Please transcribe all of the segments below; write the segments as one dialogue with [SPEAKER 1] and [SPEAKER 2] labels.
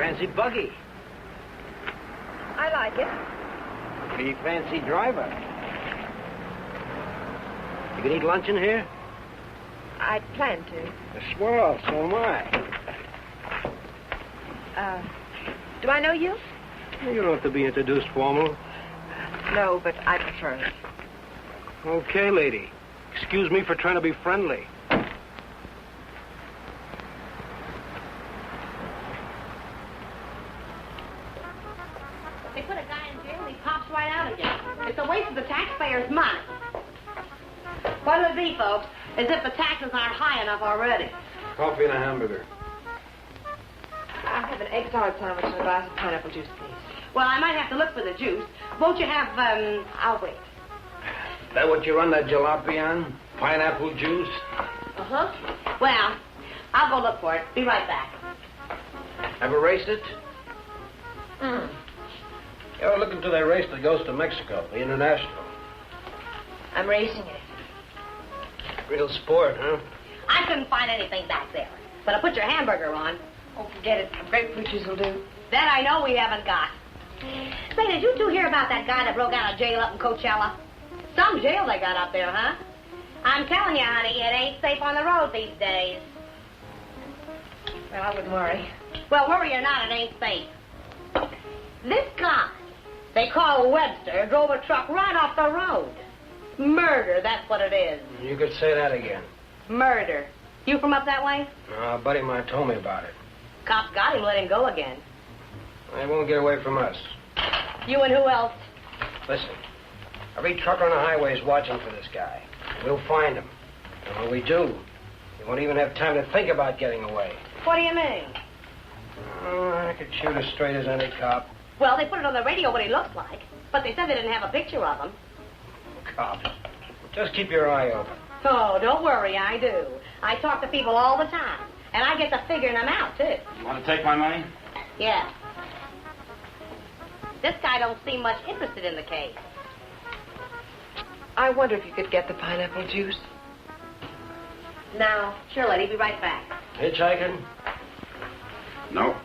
[SPEAKER 1] fancy buggy.
[SPEAKER 2] I like it.
[SPEAKER 1] Pretty fancy driver. You can eat lunch in here?
[SPEAKER 2] I plan to.
[SPEAKER 1] Swell, so am I.
[SPEAKER 2] Do I know you?
[SPEAKER 1] You don't have to be introduced formal.
[SPEAKER 2] No, but I prefer it.
[SPEAKER 1] Okay, lady. Excuse me for trying to be friendly.
[SPEAKER 3] They put a guy in jail and he pops right out again. It's a waste of the taxpayers' money. What'll it be, folks? As if the taxes aren't high enough already.
[SPEAKER 1] Coffee and a hamburger.
[SPEAKER 2] I'll have an egg salad sandwich and a glass of pineapple juice, please.
[SPEAKER 3] Well, I might have to look for the juice. Won't you have,
[SPEAKER 2] I'll wait.
[SPEAKER 1] That what you run that jalopy on? Pineapple juice?
[SPEAKER 3] Uh-huh. Well, I'll go look for it. Be right back.
[SPEAKER 1] Ever raced it?
[SPEAKER 2] Mm.
[SPEAKER 1] You ought to look into that race that goes to Mexico, the International.
[SPEAKER 2] I'm racing it.
[SPEAKER 1] Real sport, huh?
[SPEAKER 3] I couldn't find anything back there. But I put your hamburger on.
[SPEAKER 2] Oh, forget it. Grapefruit juice will do.
[SPEAKER 3] That I know we haven't got. Say, did you two hear about that guy that broke out of jail up in Coachella? Some jail they got up there, huh? I'm telling you, honey, it ain't safe on the road these days.
[SPEAKER 2] Well, I wouldn't worry.
[SPEAKER 3] Well, worry or not, it ain't safe. This guy, they call Webster, drove a truck right off the road. Murder, that's what it is.
[SPEAKER 1] You could say that again.
[SPEAKER 3] Murder. You from up that way?
[SPEAKER 1] A buddy of mine told me about it.
[SPEAKER 3] Cops got him, let him go again.
[SPEAKER 1] They won't get away from us.
[SPEAKER 3] You and who else?
[SPEAKER 1] Listen, every trucker on the highway is watching for this guy. We'll find him. And when we do, he won't even have time to think about getting away.
[SPEAKER 3] What do you mean?
[SPEAKER 1] Oh, I could shoot as straight as any cop.
[SPEAKER 3] Well, they put it on the radio what he looks like, but they said they didn't have a picture of him.
[SPEAKER 1] Cop. Just keep your eye open.
[SPEAKER 3] Oh, don't worry, I do. I talk to people all the time, and I get to figuring them out, too.
[SPEAKER 4] You want to take my money?
[SPEAKER 3] Yeah. This guy don't seem much interested in the case.
[SPEAKER 2] I wonder if you could get the pineapple juice.
[SPEAKER 3] Now, sure, lady, be right back.
[SPEAKER 1] Hitchhiking?
[SPEAKER 4] No.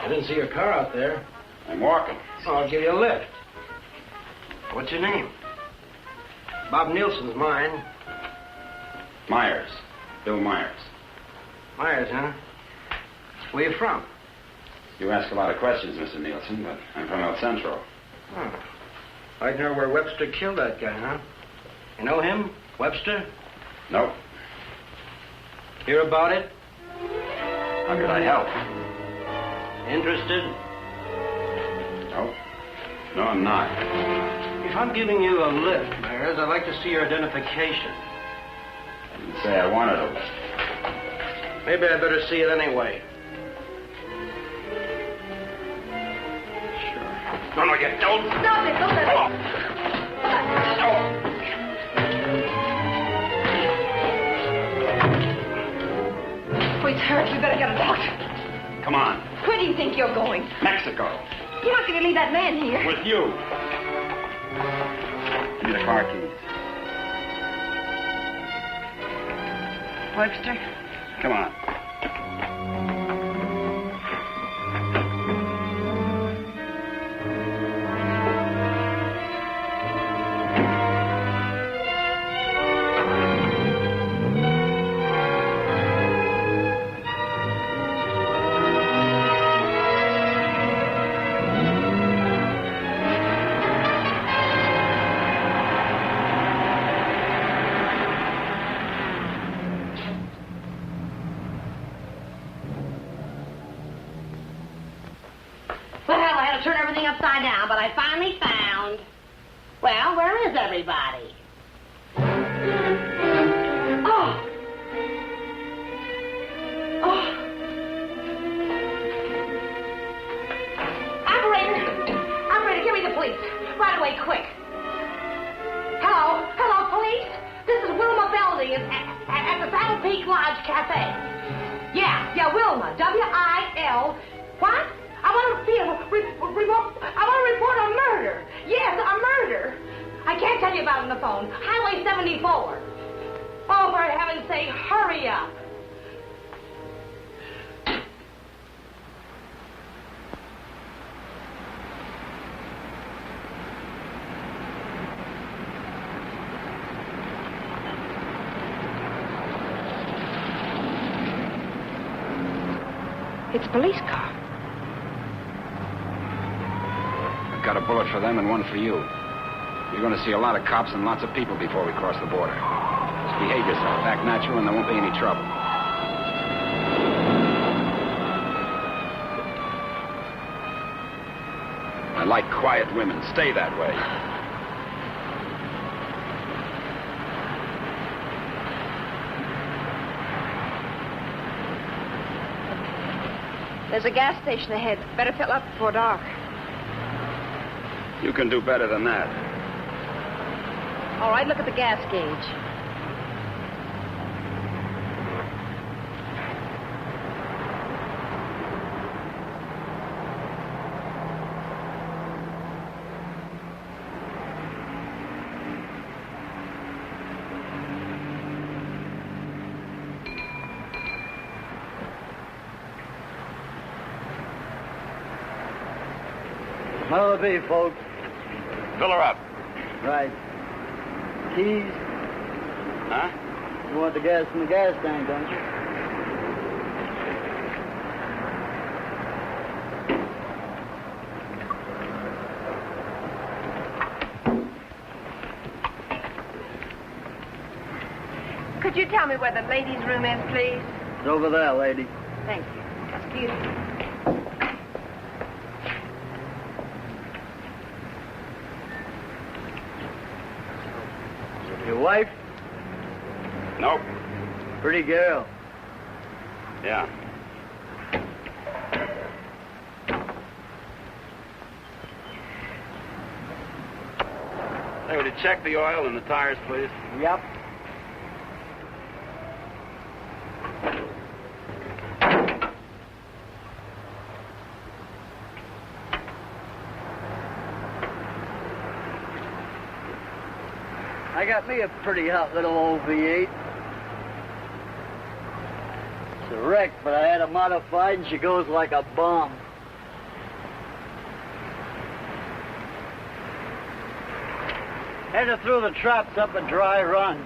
[SPEAKER 1] I didn't see your car out there.
[SPEAKER 4] I'm walking.
[SPEAKER 1] Oh, I'll give you a lift. What's your name? Bob Nielsen's mine.
[SPEAKER 4] Myers. Bill Myers.
[SPEAKER 1] Myers, huh? Where you from?
[SPEAKER 4] You ask a lot of questions, Mr. Nielsen, but I'm from El Centro.
[SPEAKER 1] Oh. I'd know where Webster killed that guy, huh? You know him? Webster?
[SPEAKER 4] Nope.
[SPEAKER 1] Hear about it?
[SPEAKER 4] How could I help?
[SPEAKER 1] Interested?
[SPEAKER 4] Nope. No, I'm not.
[SPEAKER 1] If I'm giving you a lift, Myers, I'd like to see your identification.
[SPEAKER 4] I didn't say I wanted a lift.
[SPEAKER 1] Maybe I better see it anyway.
[SPEAKER 4] No, you don't.
[SPEAKER 3] Stop it, don't let
[SPEAKER 4] Come on.
[SPEAKER 2] Oh, he's hurt. We better get a doctor.
[SPEAKER 4] Come on.
[SPEAKER 2] Where do you think you're going?
[SPEAKER 4] Mexico.
[SPEAKER 2] You're not going to leave that man here.
[SPEAKER 4] With you. Give me the car keys.
[SPEAKER 2] Webster?
[SPEAKER 4] Come on.
[SPEAKER 3] Turn everything upside down, but I finally found... Well, where is everybody? Oh! Oh! Operator, give me the police. Right away, quick. Hello? Hello, police? This is Wilma Belding at the Saddle Peak Lodge Cafe. Yeah, Wilma. W-I-L... What? I want to report a murder. Yes, a murder. I can't tell you about it on the phone. Highway 74. Oh, for heaven's sake, hurry up.
[SPEAKER 2] It's a police car.
[SPEAKER 4] I've got a bullet for them and one for you. You're going to see a lot of cops and lots of people before we cross the border. Just behave yourself, act natural, and there won't be any trouble. I like quiet women. Stay that way.
[SPEAKER 2] There's a gas station ahead. Better fill up before dark.
[SPEAKER 4] You can do better than that.
[SPEAKER 2] All right, look at the gas gauge.
[SPEAKER 5] What'll it be, folks?
[SPEAKER 4] Fill her up.
[SPEAKER 5] Right. Keys?
[SPEAKER 4] Huh?
[SPEAKER 5] You want the gas from the gas tank, don't you?
[SPEAKER 2] Could you tell me where the ladies' room is, please?
[SPEAKER 5] It's over there, lady.
[SPEAKER 2] Thank you. Excuse me.
[SPEAKER 5] Your wife?
[SPEAKER 4] Nope.
[SPEAKER 5] Pretty girl.
[SPEAKER 4] Yeah. Hey, would you check the oil and the tires, please?
[SPEAKER 5] Yep. I got me a pretty hot little old V8. It's a wreck, but I had her modified and she goes like a bomb. Headed through the traps up a dry run.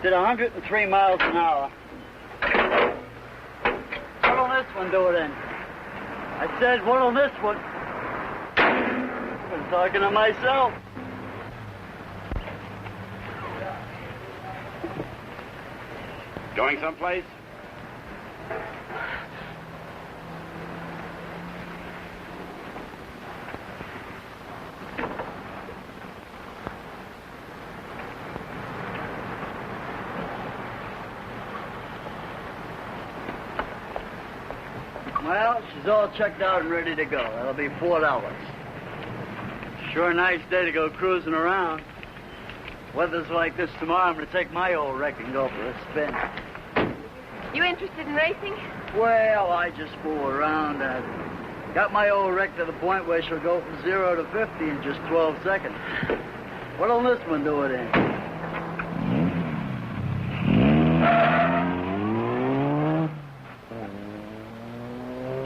[SPEAKER 5] Did 103 miles an hour. What'll this one do it in? I said, what'll this one? I'm talking to myself.
[SPEAKER 4] Going someplace?
[SPEAKER 5] Well, she's all checked out and ready to go. That'll be $4. Sure a nice day to go cruising around. Weather's like this tomorrow, I'm going to take my old wreck and go for a spin.
[SPEAKER 2] You interested in racing?
[SPEAKER 5] Well, I just fool around. I got my old wreck to the point where she'll go from 0 to 50 in just 12 seconds. What'll this one do it in?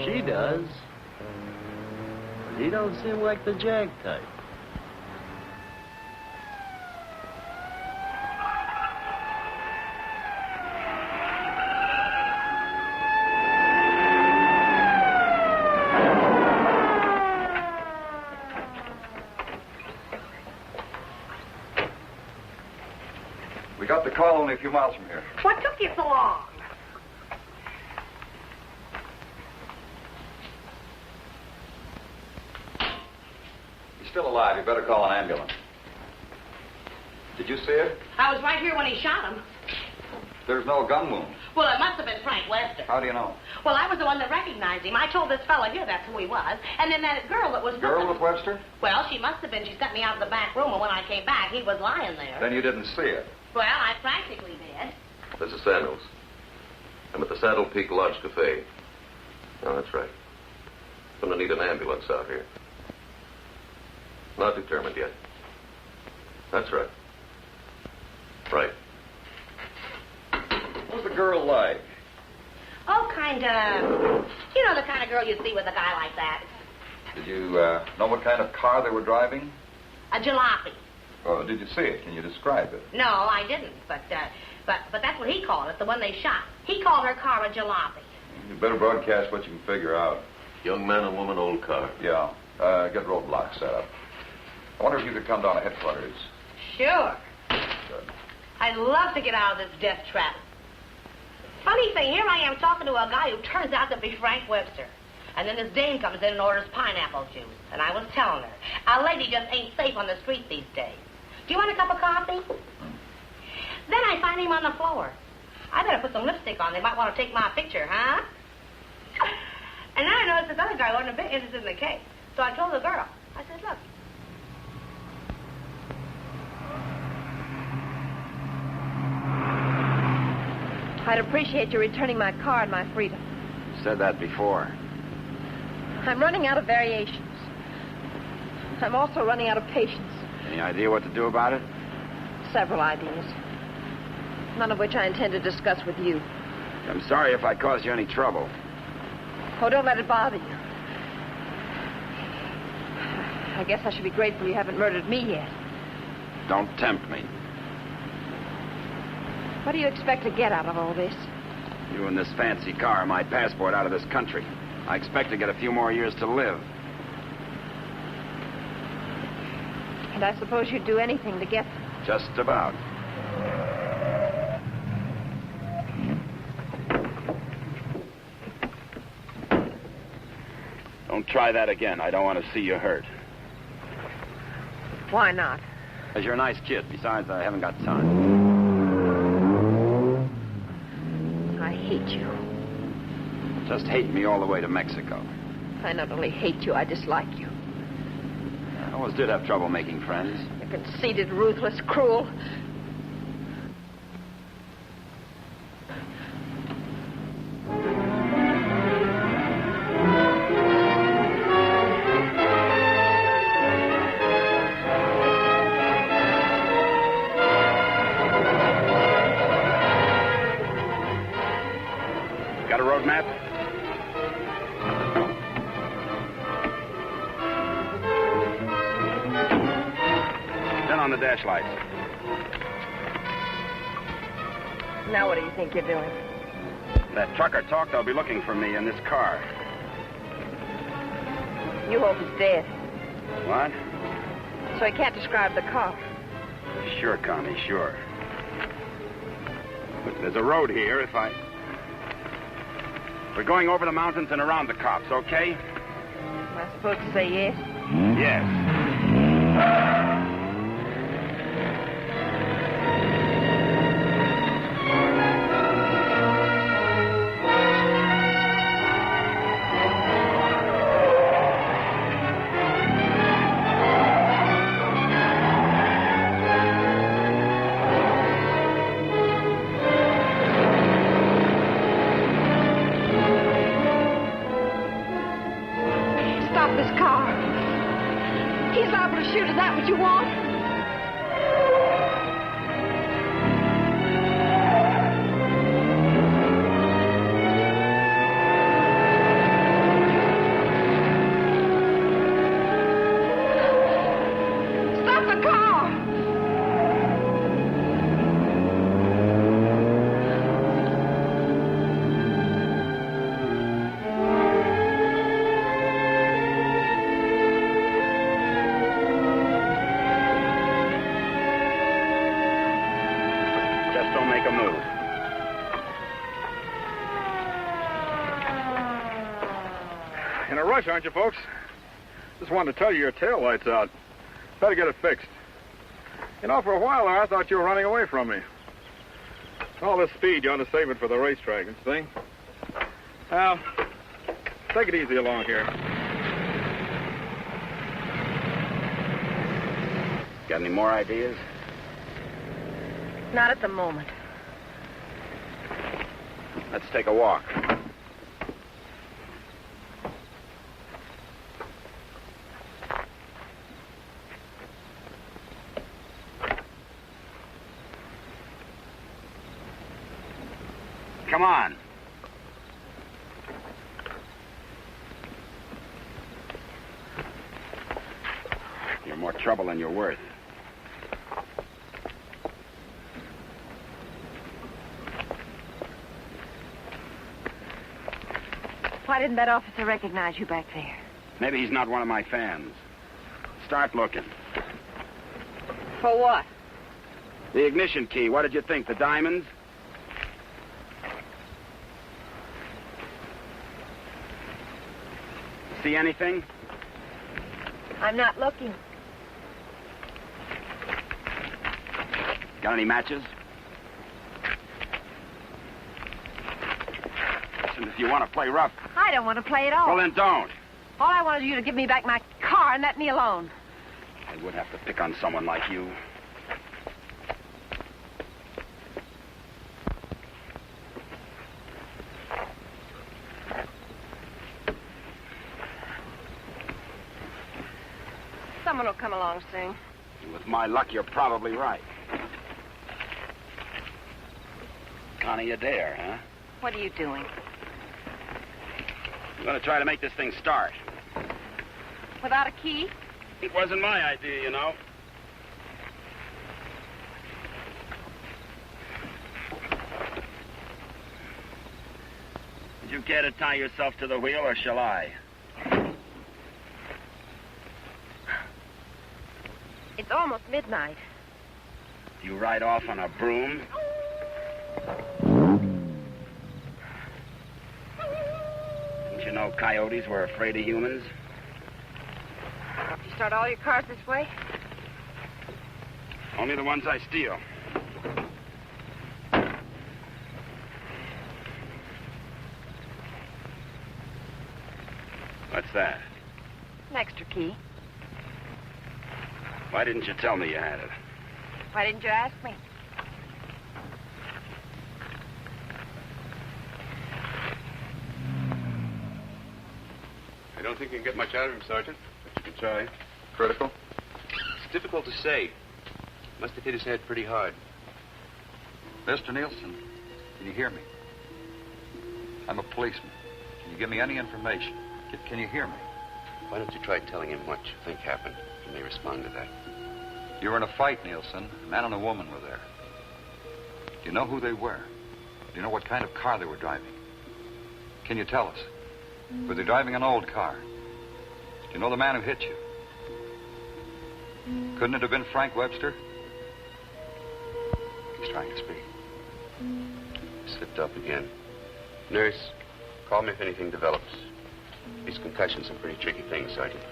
[SPEAKER 5] She does. But he don't seem like the jag type.
[SPEAKER 6] We got the call only a few miles from here.
[SPEAKER 3] What took you so long?
[SPEAKER 6] He's still alive. You better call an ambulance. Did you see it?
[SPEAKER 3] I was right here when he shot him.
[SPEAKER 6] There's no gun wound.
[SPEAKER 3] Well, it must have been Frank Webster.
[SPEAKER 6] How do you know?
[SPEAKER 3] Well, I was the one that recognized him. I told this fella here that's who he was. And then that girl that was
[SPEAKER 6] Girl
[SPEAKER 3] with
[SPEAKER 6] with Webster?
[SPEAKER 3] Well, she must have been. She sent me out of the back room, and when I came back, he was lying there.
[SPEAKER 6] Then you didn't see it.
[SPEAKER 3] Well, I practically did.
[SPEAKER 7] This is Samuels. I'm at the Saddle Peak Lodge Cafe. Oh, that's right. I'm going to need an ambulance out here. Not determined yet. That's right. Right.
[SPEAKER 6] What was the girl like?
[SPEAKER 3] Oh, kind of. You know, the kind of girl you'd see with a guy like that.
[SPEAKER 6] Did you know what kind of car they were driving?
[SPEAKER 3] A jalopy.
[SPEAKER 6] Oh, did you see it? Can you describe it?
[SPEAKER 3] No, I didn't. But that's what he called it, the one they shot. He called her car a jalopy.
[SPEAKER 6] You better broadcast what you can figure out.
[SPEAKER 7] Young man and woman, old car.
[SPEAKER 6] Yeah. Get roadblocks set up. I wonder if you could come down to headquarters.
[SPEAKER 3] Sure.
[SPEAKER 6] Good.
[SPEAKER 3] I'd love to get out of this death trap. Funny thing, here I am talking to a guy who turns out to be Frank Webster. And then this dame comes in and orders pineapple juice. And I was telling her, a lady just ain't safe on the street these days. Do you want a cup of coffee? Then I find him on the floor. I better put some lipstick on. They might want to take my picture, huh? And then I noticed this other guy wasn't a bit interested in the case. So I told the girl. I said, look.
[SPEAKER 2] I'd appreciate you returning my car and my freedom.
[SPEAKER 4] Said that before.
[SPEAKER 2] I'm running out of variations. I'm also running out of patience.
[SPEAKER 4] Any idea what to do about it?
[SPEAKER 2] Several ideas. None of which I intend to discuss with you.
[SPEAKER 4] I'm sorry if I caused you any trouble.
[SPEAKER 2] Oh, don't let it bother you. I guess I should be grateful you haven't murdered me yet.
[SPEAKER 4] Don't tempt me.
[SPEAKER 2] What do you expect to get out of all this?
[SPEAKER 4] You and this fancy car are my passport out of this country. I expect to get a few more years to live.
[SPEAKER 2] And I suppose you'd do anything to get them.
[SPEAKER 4] Just about. Don't try that again. I don't want to see you hurt.
[SPEAKER 2] Why not?
[SPEAKER 4] Because you're a nice kid. Besides, I haven't got time.
[SPEAKER 2] I hate you.
[SPEAKER 4] Just hate me all the way to Mexico.
[SPEAKER 2] I not only hate you, I dislike you.
[SPEAKER 4] I always did have trouble making friends.
[SPEAKER 2] You're conceited, ruthless, cruel.
[SPEAKER 4] Got a road map? Turn on the dash lights.
[SPEAKER 2] Now what do you think you're doing?
[SPEAKER 4] That trucker talked. They'll be looking for me in this car.
[SPEAKER 2] You hope he's dead,
[SPEAKER 4] What?
[SPEAKER 2] so he can't describe the car.
[SPEAKER 4] Sure, Connie, sure. Look, there's a road here We're going over the mountains and around the cops, okay?
[SPEAKER 2] Am I supposed to say yes?
[SPEAKER 4] Yes.
[SPEAKER 2] Stop this car. He's liable to shoot. Is that what you want? Stop the car.
[SPEAKER 4] Just don't make a move.
[SPEAKER 8] In a rush, aren't you, folks? Just wanted to tell you your tail light's out. Better get it fixed. You know, for a while there, I thought you were running away from me. All this speed, you ought to save it for the racetrack and thing. Now, take it easy along here.
[SPEAKER 4] Got any more ideas?
[SPEAKER 2] Not at the moment.
[SPEAKER 4] Let's take a walk. Come on. You're more trouble than you're worth.
[SPEAKER 2] Why didn't that officer recognize you back there?
[SPEAKER 4] Maybe he's not one of my fans. Start looking.
[SPEAKER 2] For what?
[SPEAKER 4] The ignition key. What did you think? The diamonds? See anything?
[SPEAKER 2] I'm not looking.
[SPEAKER 4] Got any matches? Listen, if you want to play rough...
[SPEAKER 2] I don't want to play at all.
[SPEAKER 4] Well, then don't.
[SPEAKER 2] All I wanted you to give me back my car and let me alone.
[SPEAKER 4] I would have to pick on someone like you.
[SPEAKER 2] Someone will come along soon.
[SPEAKER 4] With my luck, you're probably right. Connie, you dare, huh?
[SPEAKER 2] What are you doing?
[SPEAKER 4] I'm going to try to make this thing start.
[SPEAKER 2] Without a key?
[SPEAKER 4] It wasn't my idea, you know. Did you care to tie yourself to the wheel, or shall I?
[SPEAKER 2] It's almost midnight.
[SPEAKER 4] Do you ride off on a broom? Didn't you know coyotes were afraid of humans?
[SPEAKER 2] You start all your cars this way?
[SPEAKER 4] Only the ones I steal. What's that?
[SPEAKER 2] An extra key.
[SPEAKER 4] Why didn't you tell me you had it?
[SPEAKER 2] Why didn't you ask me?
[SPEAKER 9] I don't think you can get much out of him, Sergeant, but you can try.
[SPEAKER 7] Critical?
[SPEAKER 9] It's difficult to say. Must have hit his head pretty hard.
[SPEAKER 7] Mr. Nielsen, can you hear me? I'm a policeman. Can you give me any information? Can you hear me?
[SPEAKER 9] Why don't you try telling him what you think happened? He may respond to that.
[SPEAKER 7] You were in a fight, Nielsen. A man and a woman were there. Do you know who they were? Do you know what kind of car they were driving? Can you tell us? Were they driving an old car? Do you know the man who hit you? Couldn't it have been Frank Webster?
[SPEAKER 9] He's trying to speak. He slipped up again. Nurse, call me if anything develops. These concussions are pretty tricky things, Sergeant.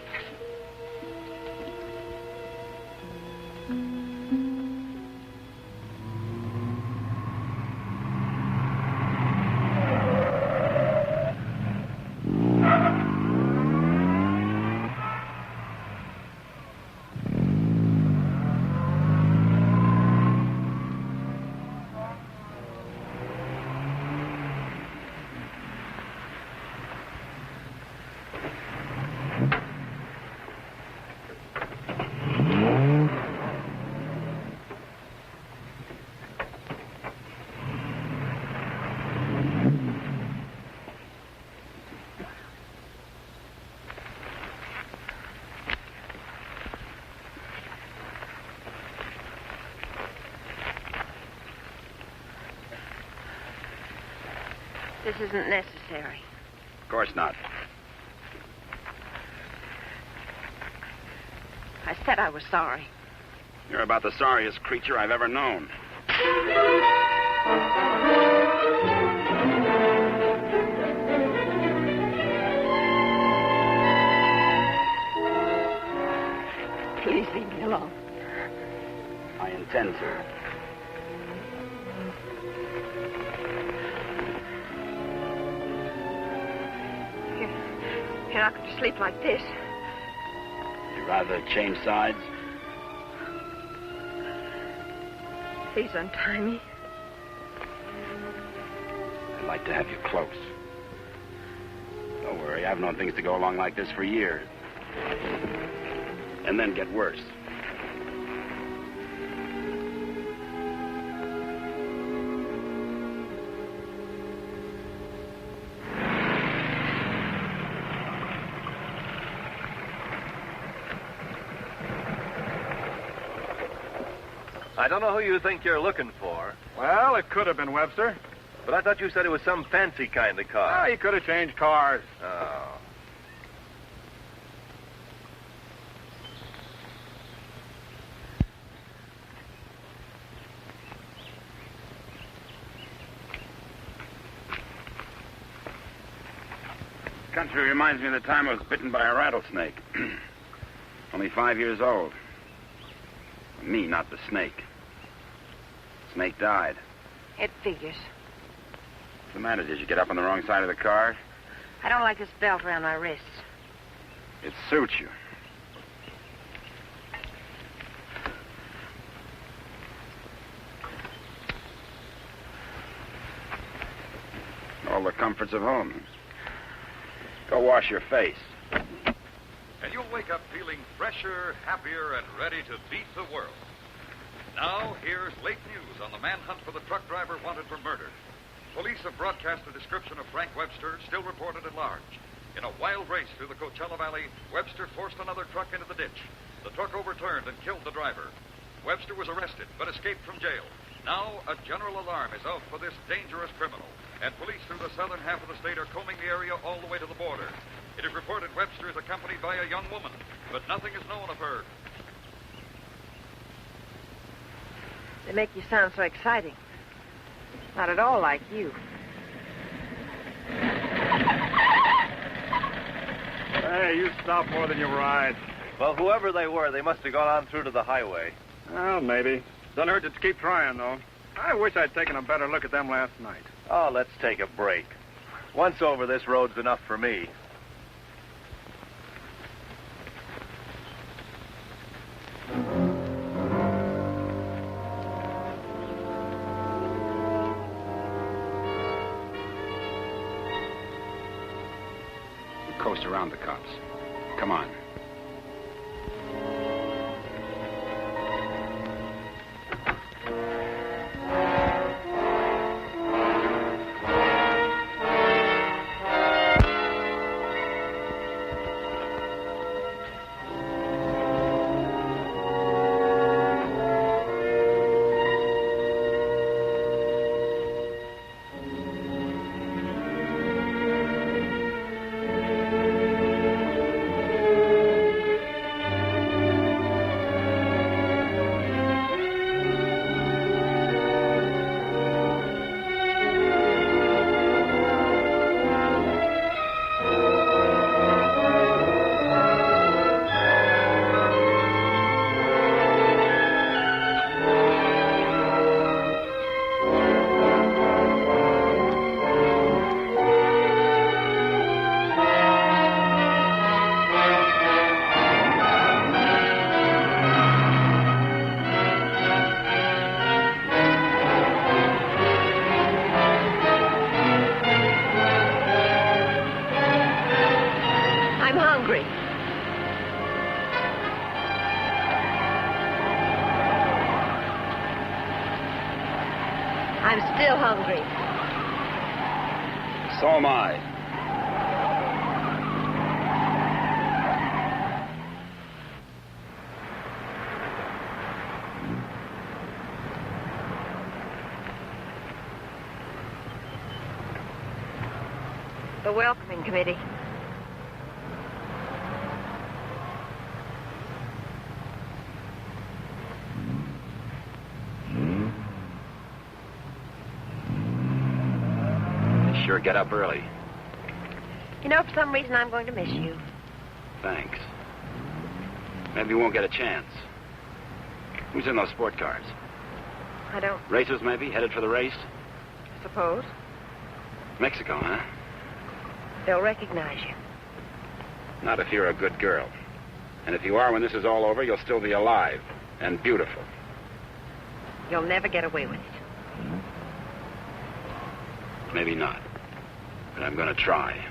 [SPEAKER 2] This isn't necessary.
[SPEAKER 4] Of course not.
[SPEAKER 2] I said I was sorry.
[SPEAKER 4] You're about the sorriest creature I've ever known.
[SPEAKER 2] Please leave me alone.
[SPEAKER 4] I intend to.
[SPEAKER 2] You're not going to sleep like this.
[SPEAKER 4] You'd rather change sides?
[SPEAKER 2] Please untie me.
[SPEAKER 4] I'd like to have you close. Don't worry, I've known things to go along like this for years. And then get worse.
[SPEAKER 10] I don't know who you think you're looking for.
[SPEAKER 8] Well, it could have been Webster.
[SPEAKER 10] But I thought you said it was some fancy kind of car.
[SPEAKER 8] Ah, he could have changed cars.
[SPEAKER 10] Oh.
[SPEAKER 4] Country reminds me of the time I was bitten by a rattlesnake. Only 5 years old. Me, not the snake. Snake died.
[SPEAKER 11] It figures.
[SPEAKER 4] What's the matter? Did you get up on the wrong side of the car?
[SPEAKER 11] I don't like this belt around my wrists.
[SPEAKER 4] It suits you. All the comforts of home. Go wash your face.
[SPEAKER 6] And you'll wake up feeling fresher, happier, and ready to beat the world. Now, here's late news on the manhunt for the truck driver wanted for murder. Police have broadcast a description of Frank Webster, still reported at large. In a wild race through the Coachella Valley, Webster forced another truck into the ditch. The truck overturned and killed the driver. Webster was arrested, but escaped from jail. Now, a general alarm is out for this dangerous criminal, and police through the southern half of the state are combing the area all the way to the border. It is reported Webster is accompanied by a young woman, but nothing is known of her.
[SPEAKER 11] They make you sound so exciting. Not at all like you.
[SPEAKER 8] Hey, you stop more than you ride.
[SPEAKER 10] Well, whoever they were, they must have gone on through to the highway.
[SPEAKER 8] Well, maybe. Doesn't hurt to keep trying, though. I wish I'd taken a better look at them last night.
[SPEAKER 10] Oh, let's take a break. Once over, this road's enough for me.
[SPEAKER 4] Coast around the cops. Come on.
[SPEAKER 2] I'm still hungry.
[SPEAKER 4] So am I.
[SPEAKER 11] The welcoming committee.
[SPEAKER 4] They sure get up early.
[SPEAKER 11] You know, for some reason, I'm going to miss you.
[SPEAKER 4] Thanks. Maybe we won't get a chance. Who's in those sport cars?
[SPEAKER 11] I don't
[SPEAKER 4] Racers, maybe? Headed for the race?
[SPEAKER 11] suppose.
[SPEAKER 4] Mexico, huh?
[SPEAKER 11] They'll recognize you.
[SPEAKER 4] Not if you're a good girl. And if you are, when this is all over, you'll still be alive and beautiful.
[SPEAKER 11] You'll never get away with it.
[SPEAKER 4] Maybe not. But I'm going to try.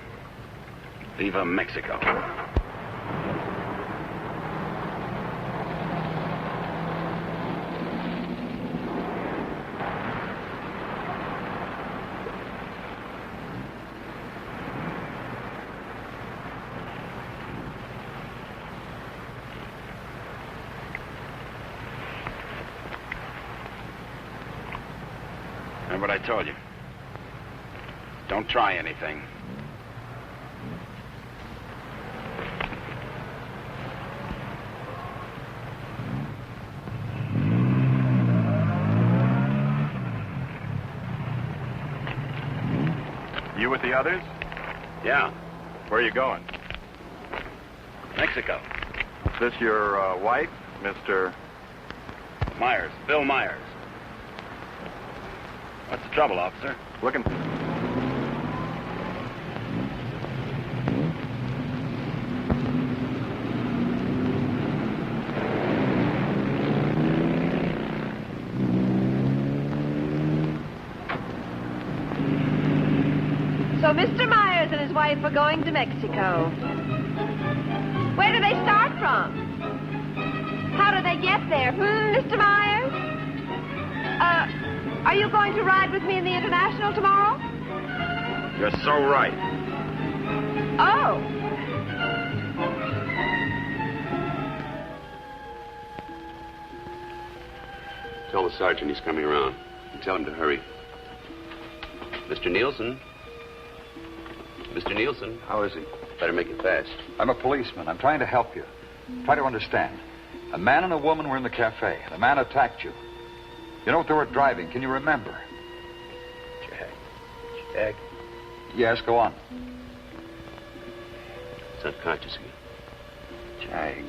[SPEAKER 4] Viva Mexico. Remember what I told you? Don't try anything.
[SPEAKER 8] You with the others?
[SPEAKER 4] Yeah,
[SPEAKER 8] Where are you going?
[SPEAKER 4] Mexico.
[SPEAKER 8] Is this your wife, Mr.
[SPEAKER 4] Myers, Bill Myers. What's the trouble, officer?
[SPEAKER 8] Looking...
[SPEAKER 2] So Mr. Myers and his wife are going to Mexico. Where do they start from? How do they get there? Mr. Myers? Are you going to ride with me in the International tomorrow?
[SPEAKER 4] You're so right.
[SPEAKER 2] Oh.
[SPEAKER 9] Tell the sergeant he's coming around. And tell him to hurry. Mr. Nielsen? Mr. Nielsen?
[SPEAKER 12] How is he?
[SPEAKER 9] Better make it fast.
[SPEAKER 12] I'm a policeman. I'm trying to help you. Try to understand. A man and a woman were in the cafe. The man attacked you. You know what they were driving? Can you remember?
[SPEAKER 1] Jag.
[SPEAKER 12] Yes, go on.
[SPEAKER 9] It's unconscious again.
[SPEAKER 12] Jag.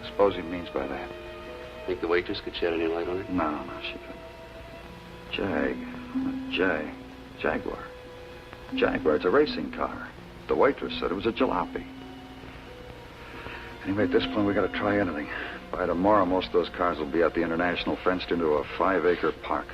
[SPEAKER 12] I suppose he means by that.
[SPEAKER 9] Think the waitress could shed any light on it?
[SPEAKER 12] No, she couldn't. Jag. Jaguar. Jaguar, it's a racing car. The waitress said it was a jalopy. Anyway, at this point, we got to try anything. By tomorrow, most of those cars will be at the International, fenced into a 5-acre park.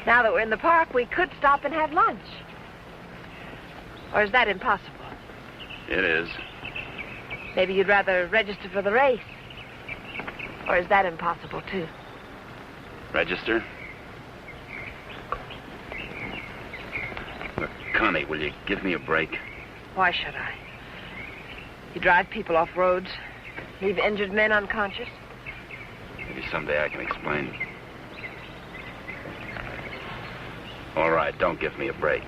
[SPEAKER 2] Now that we're in the park, we could stop and have lunch. Or is that impossible?
[SPEAKER 4] It is.
[SPEAKER 2] Maybe you'd rather register for the race. Or is that impossible, too?
[SPEAKER 4] Register? Look, Connie, will you give me a break?
[SPEAKER 2] Why should I? You drive people off roads, leave injured men unconscious.
[SPEAKER 4] Maybe someday I can explain. All right, don't give me a break.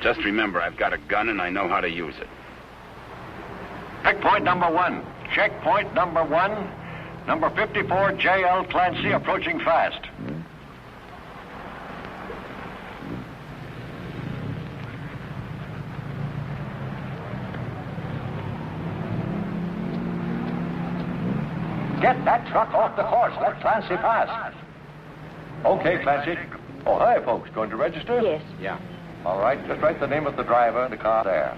[SPEAKER 4] Just remember, I've got a gun and I know how to use it.
[SPEAKER 13] Checkpoint number 1. Checkpoint number 1. Number 54, J.L. Clancy, approaching fast. Get that truck off the course. Let Clancy pass. Okay, Clancy. Oh, hi, folks. Going to register?
[SPEAKER 2] Yes.
[SPEAKER 1] Yeah.
[SPEAKER 13] All right, just write the name of the driver and the car there.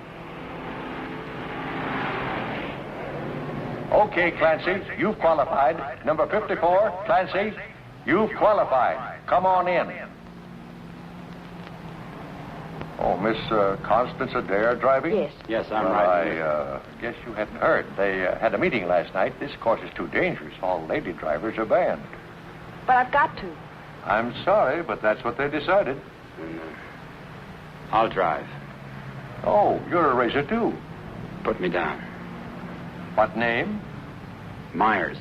[SPEAKER 13] Okay, Clancy, you've qualified. Number 54, Clancy, you've qualified. Come on in. Oh, Miss Constance Adair driving?
[SPEAKER 2] Yes.
[SPEAKER 1] Yes, I'm
[SPEAKER 13] well,
[SPEAKER 1] right.
[SPEAKER 13] I guess you hadn't heard. They had a meeting last night. This course is too dangerous. All lady drivers are banned.
[SPEAKER 2] But I've got to.
[SPEAKER 13] I'm sorry, but that's what they decided.
[SPEAKER 4] I'll drive.
[SPEAKER 13] Oh, you're a racer, too.
[SPEAKER 4] Put me down.
[SPEAKER 13] What name?
[SPEAKER 4] Myers.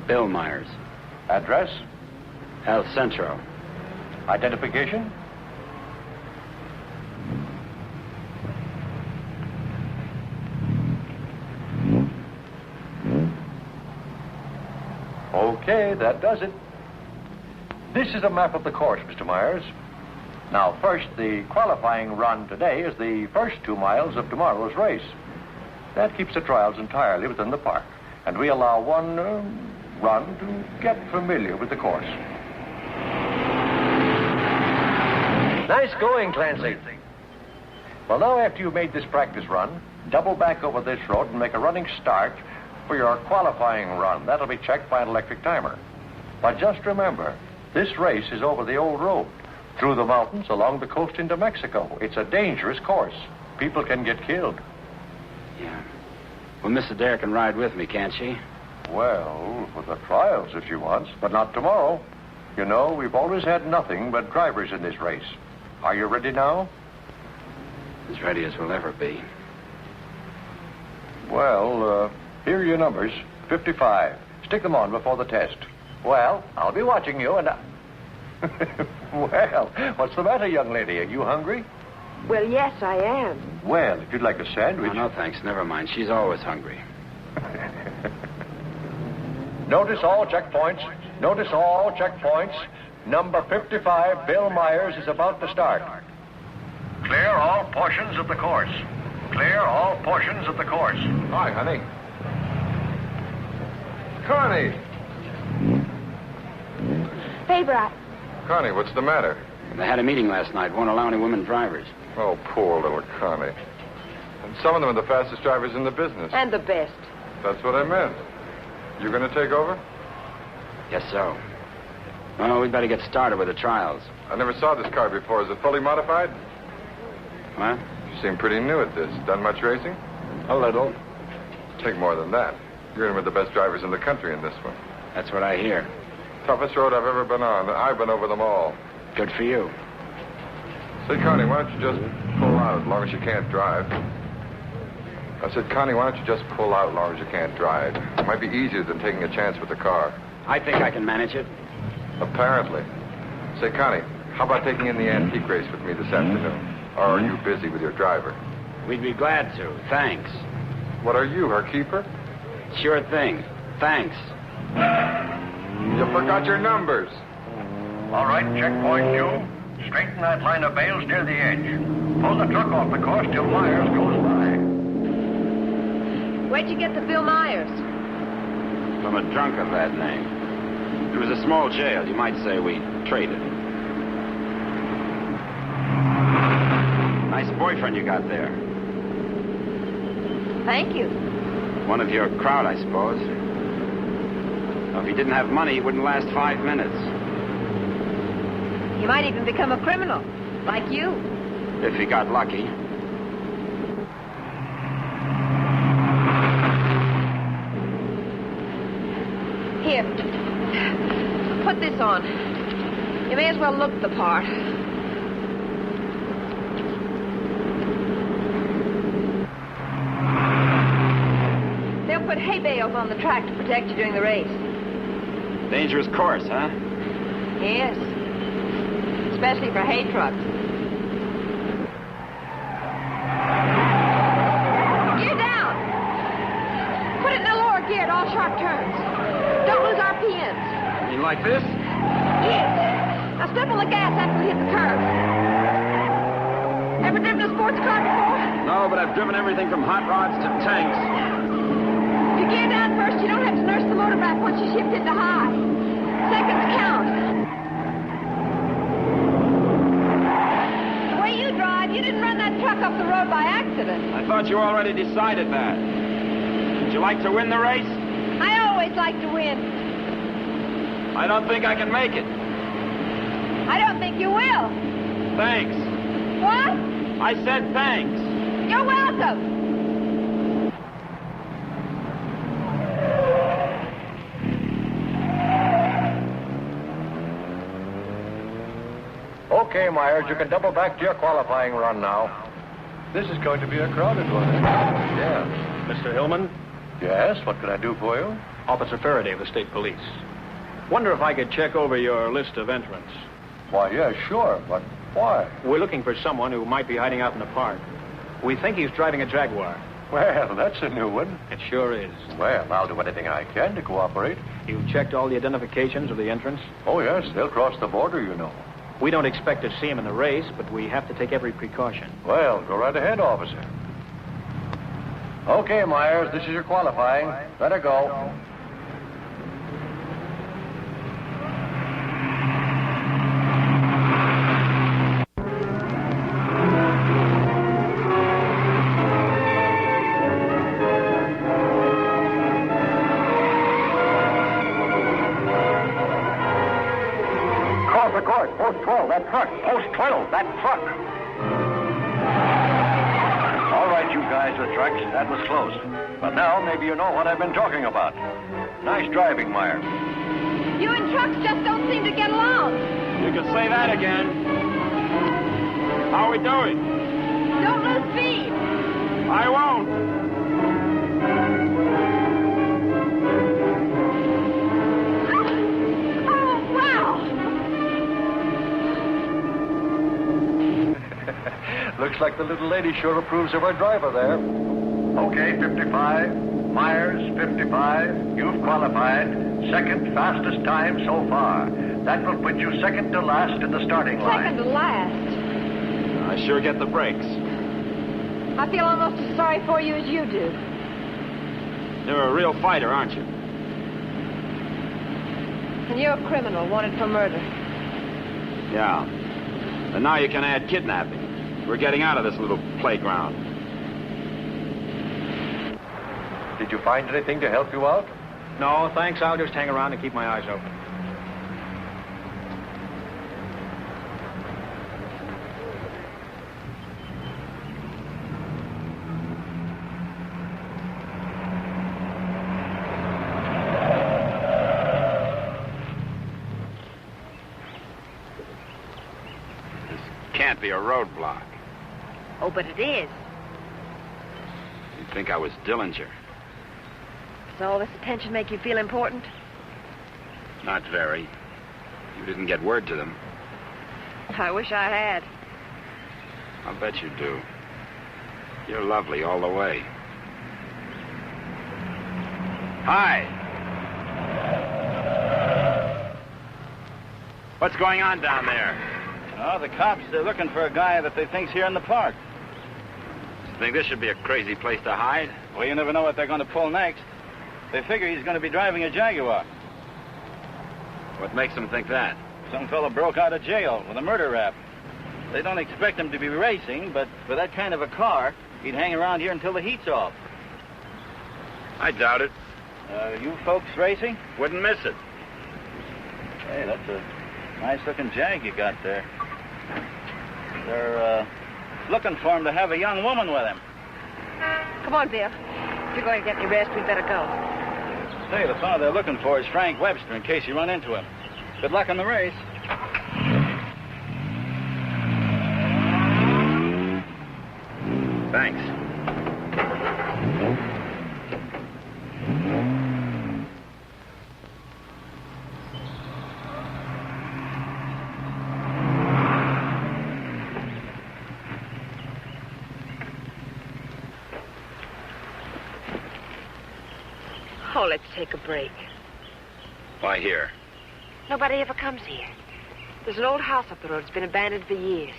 [SPEAKER 4] Bill Myers.
[SPEAKER 13] Address?
[SPEAKER 4] El Centro.
[SPEAKER 13] Identification? Okay, that does it. This is a map of the course, Mr. Myers. Now, first, the qualifying run today is the first 2 miles of tomorrow's race. That keeps the trials entirely within the park, and we allow one run to get familiar with the course.
[SPEAKER 1] Nice going, Clancy.
[SPEAKER 13] Well, now, after you've made this practice run, double back over this road and make a running start for your qualifying run. That'll be checked by an electric timer. But just remember, This race is over the old road, through the mountains, along the coast into Mexico. It's a dangerous course. People can get killed.
[SPEAKER 4] Yeah. Well, Miss Adair can ride with me, can't she?
[SPEAKER 13] Well, for the trials if she wants, but not tomorrow. You know, we've always had nothing but drivers in this race. Are you ready now?
[SPEAKER 4] As ready as we'll ever be.
[SPEAKER 13] Well, here are your numbers. 55. Stick them on before the test. Well, I'll be watching you and Well, what's the matter, young lady? Are you hungry?
[SPEAKER 11] Well, yes, I am.
[SPEAKER 13] Well, if you'd like a sandwich...
[SPEAKER 4] No, thanks. Never mind. She's always hungry.
[SPEAKER 13] Notice all checkpoints. Notice all checkpoints. Number 55, Bill Myers, is about to start.
[SPEAKER 14] Clear all portions of the course. Clear all portions of the course.
[SPEAKER 8] Hi, honey. Connie!
[SPEAKER 2] Favor,
[SPEAKER 8] Connie, what's the matter?
[SPEAKER 4] They had a meeting last night. Won't allow any women drivers.
[SPEAKER 8] Oh, poor little Connie. And some of them are the fastest drivers in the business.
[SPEAKER 11] And the best.
[SPEAKER 8] That's what I meant. You going to take over?
[SPEAKER 4] Guess so. Well, we'd better get started with the trials.
[SPEAKER 8] I never saw this car before. Is it fully modified?
[SPEAKER 4] What?
[SPEAKER 8] You seem pretty new at this. Done much racing?
[SPEAKER 4] A little.
[SPEAKER 8] Take more than that. You're in with the best drivers in the country in this one.
[SPEAKER 4] That's what I hear.
[SPEAKER 8] Toughest road I've ever been on. I've been over them all.
[SPEAKER 4] Good for you.
[SPEAKER 8] Say, Connie, why don't you just pull out as long as you can't drive? I said, Connie, why don't you just pull out as long as you can't drive? It might be easier than taking a chance with the car.
[SPEAKER 4] I think I can manage it.
[SPEAKER 8] Apparently. Say, Connie, how about taking in the antique race with me this afternoon? Or are you busy with your driver?
[SPEAKER 4] We'd be glad to. Thanks.
[SPEAKER 8] What are you, her keeper?
[SPEAKER 4] Sure thing. Thanks.
[SPEAKER 8] You forgot your numbers.
[SPEAKER 14] All right, checkpoint two. Straighten that line of bales near the edge. Pull the truck off the course till Myers goes by.
[SPEAKER 11] Where'd you get the Bill Myers?
[SPEAKER 4] From a drunk of that name. It was a small jail. You might say we traded. Nice boyfriend you got there.
[SPEAKER 11] Thank you.
[SPEAKER 4] One of your crowd, I suppose. Now, if he didn't have money, he wouldn't last 5 minutes.
[SPEAKER 11] He might even become a criminal, like you.
[SPEAKER 4] If he got lucky.
[SPEAKER 11] Here. Put this on. You may as well look the part. They'll put hay bales on the track to protect you during the race.
[SPEAKER 4] Dangerous course, huh?
[SPEAKER 11] Yes. Especially for hay trucks. Gear down. Put it in the lower gear at all sharp turns. Don't lose RPMs.
[SPEAKER 4] You mean like this?
[SPEAKER 11] Yes. Now step on the gas after we hit the curve. Ever driven a sports car before?
[SPEAKER 4] No, but I've driven everything from hot rods to tanks.
[SPEAKER 11] If you gear down first, you don't have to nurse the motor back once you shift into high. Seconds count. The way you drive, you didn't run that truck off the road by accident.
[SPEAKER 4] I thought you already decided that. Would you like to win the race?
[SPEAKER 11] I always like to win.
[SPEAKER 4] I don't think I can make it.
[SPEAKER 11] I don't think you will.
[SPEAKER 4] Thanks.
[SPEAKER 11] What?
[SPEAKER 4] I said thanks.
[SPEAKER 11] You're welcome.
[SPEAKER 13] Okay, Myers, you can double back to your qualifying run now.
[SPEAKER 10] This is going to be a crowded one.
[SPEAKER 13] Yes.
[SPEAKER 10] Mr. Hillman?
[SPEAKER 13] Yes, what can I do for you?
[SPEAKER 10] Officer Faraday of the State Police. Wonder if I could check over your list of entrants.
[SPEAKER 13] Why, yeah, sure, but why?
[SPEAKER 10] We're looking for someone who might be hiding out in the park. We think he's driving a Jaguar.
[SPEAKER 13] Well, that's a new one.
[SPEAKER 10] It sure is.
[SPEAKER 13] Well, I'll do anything I can to cooperate.
[SPEAKER 10] You've checked all the identifications of the entrants?
[SPEAKER 13] Oh, yes, they'll cross the border, you know.
[SPEAKER 10] We don't expect to see him in the race, but we have to take every precaution.
[SPEAKER 13] Well, go right ahead, officer. Okay, Myers, this is your qualifying. Let her go.
[SPEAKER 14] off the course. Post 12, that truck. Post 12, that truck. All right, you guys with trucks, that was close. But now maybe you know what I've been talking about. Nice driving, Myers.
[SPEAKER 2] You and trucks just don't seem to get along.
[SPEAKER 10] You can say that again. How are we doing?
[SPEAKER 2] Don't lose speed.
[SPEAKER 10] I won't.
[SPEAKER 2] Oh, wow.
[SPEAKER 13] Looks like the little lady sure approves of our driver there.
[SPEAKER 14] Okay, 55. Myers, 55. You've qualified. Second fastest time so far. That will put you second to last in the starting line.
[SPEAKER 2] Second to last.
[SPEAKER 10] I sure get the breaks.
[SPEAKER 2] I feel almost as sorry for you as you do.
[SPEAKER 10] You're a real fighter, aren't you?
[SPEAKER 2] And you're a criminal wanted for murder.
[SPEAKER 10] Yeah. And now you can add kidnapping. We're getting out of this little playground.
[SPEAKER 13] Did you find anything to help you out?
[SPEAKER 10] No, thanks. I'll just hang around and keep my eyes open. This can't be a roadblock.
[SPEAKER 2] Oh, but it is.
[SPEAKER 10] You'd think I was Dillinger.
[SPEAKER 2] Does all this attention make you feel important?
[SPEAKER 10] Not very. You didn't get word to them.
[SPEAKER 2] I wish I had.
[SPEAKER 10] I'll bet you do. You're lovely all the way. Hi. What's going on down there?
[SPEAKER 5] Oh, the cops, they're looking for a guy that they think's here in the park.
[SPEAKER 10] You think this should be a crazy place to hide?
[SPEAKER 5] Well, you never know what they're going to pull next. They figure he's going to be driving a Jaguar.
[SPEAKER 10] What makes them think that?
[SPEAKER 5] Some fellow broke out of jail with a murder rap. They don't expect him to be racing, but for that kind of a car, he'd hang around here until the heat's off.
[SPEAKER 10] I doubt it.
[SPEAKER 5] You folks racing?
[SPEAKER 10] Wouldn't miss it.
[SPEAKER 5] Hey, that's a nice-looking Jag you got there. They're looking for him to have a young woman with him.
[SPEAKER 2] Come on, Bill. If you're going to get any rest, we'd better go.
[SPEAKER 5] Say, the fellow they're looking for is Frank Webster, in case you run into him. Good luck on the race.
[SPEAKER 10] Thanks.
[SPEAKER 2] Oh, let's take a break.
[SPEAKER 10] Why here?
[SPEAKER 2] Nobody ever comes here. There's an old house up the road. It's been abandoned for years.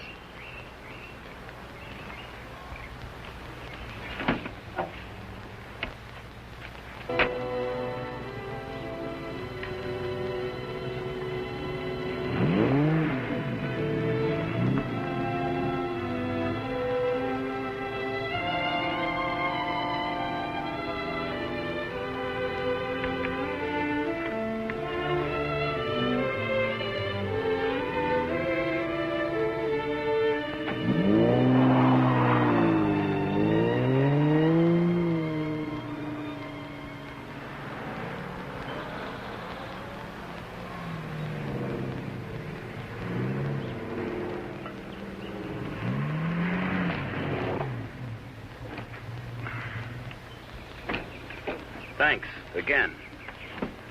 [SPEAKER 10] Thanks, again.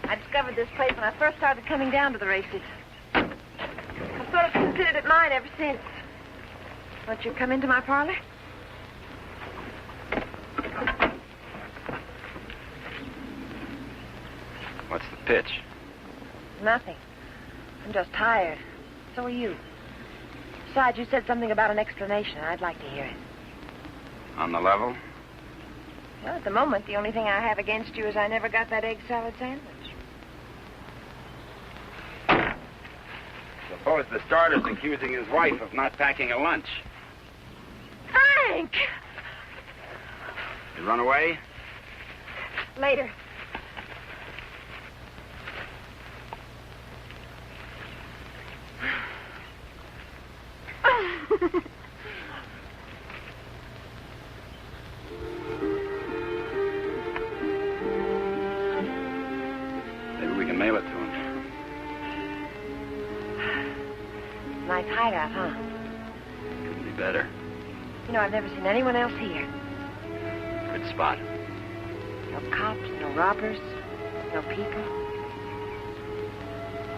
[SPEAKER 2] I discovered this place when I first started coming down to the races. I've sort of considered it mine ever since. Won't you come into my parlor?
[SPEAKER 10] What's the pitch?
[SPEAKER 2] Nothing. I'm just tired. So are you. Besides, you said something about an explanation. I'd like to hear it.
[SPEAKER 10] On the level?
[SPEAKER 2] Well, at the moment, the only thing I have against you is I never got that egg salad sandwich.
[SPEAKER 10] Suppose the starter's accusing his wife of not packing a lunch.
[SPEAKER 2] Frank!
[SPEAKER 10] You run away?
[SPEAKER 2] Later.
[SPEAKER 4] can mail it to him.
[SPEAKER 2] Nice hideout, huh?
[SPEAKER 4] Couldn't be better.
[SPEAKER 2] You know, I've never seen anyone else here.
[SPEAKER 4] Good spot.
[SPEAKER 2] No cops, no robbers, no people.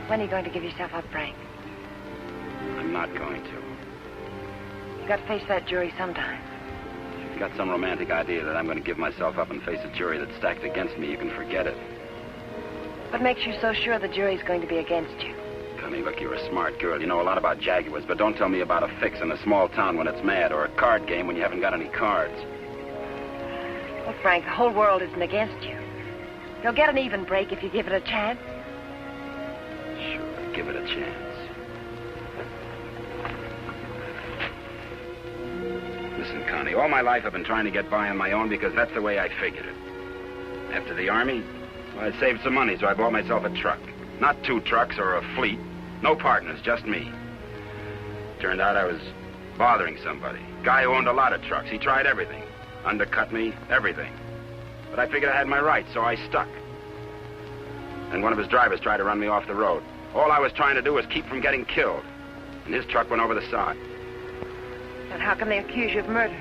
[SPEAKER 2] When are you going to give yourself up, Frank?
[SPEAKER 4] I'm not going to.
[SPEAKER 2] You got to face that jury sometime.
[SPEAKER 4] If you've got some romantic idea that I'm going to give myself up and face a jury that's stacked against me, you can forget it.
[SPEAKER 2] What makes you so sure the jury's going to be against you?
[SPEAKER 4] Connie, look, you're a smart girl. You know a lot about Jaguars, but don't tell me about a fix in a small town when it's mad or a card game when you haven't got any cards.
[SPEAKER 2] Well, Frank, the whole world isn't against you. You'll get an even break if you give it a chance.
[SPEAKER 4] Sure, give it a chance. Listen, Connie, all my life I've been trying to get by on my own because that's the way I figured it. After the Army, well, I saved some money, so I bought myself a truck. Not 2 trucks or a fleet. No partners, just me. Turned out I was bothering somebody. Guy who owned a lot of trucks. He tried everything. Undercut me, everything. But I figured I had my rights, so I stuck. And one of his drivers tried to run me off the road. All I was trying to do was keep from getting killed. And his truck went over the side.
[SPEAKER 2] And how can they accuse you of murder?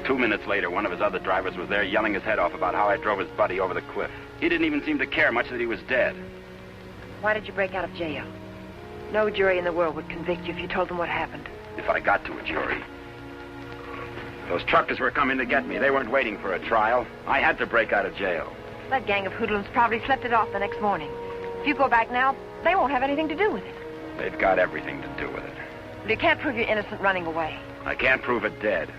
[SPEAKER 4] 2 minutes later, one of his other drivers was there yelling his head off about how I drove his buddy over the cliff. He didn't even seem to care much that he was dead.
[SPEAKER 2] Why did you break out of jail? No jury in the world would convict you if you told them what happened.
[SPEAKER 4] If I got to a jury. Those truckers were coming to get me. They weren't waiting for a trial. I had to break out of jail.
[SPEAKER 2] That gang of hoodlums probably slept it off the next morning. If you go back now, they won't have anything to do with it.
[SPEAKER 4] They've got everything to do with it.
[SPEAKER 2] But you can't prove you're innocent running away.
[SPEAKER 4] I can't prove it dead.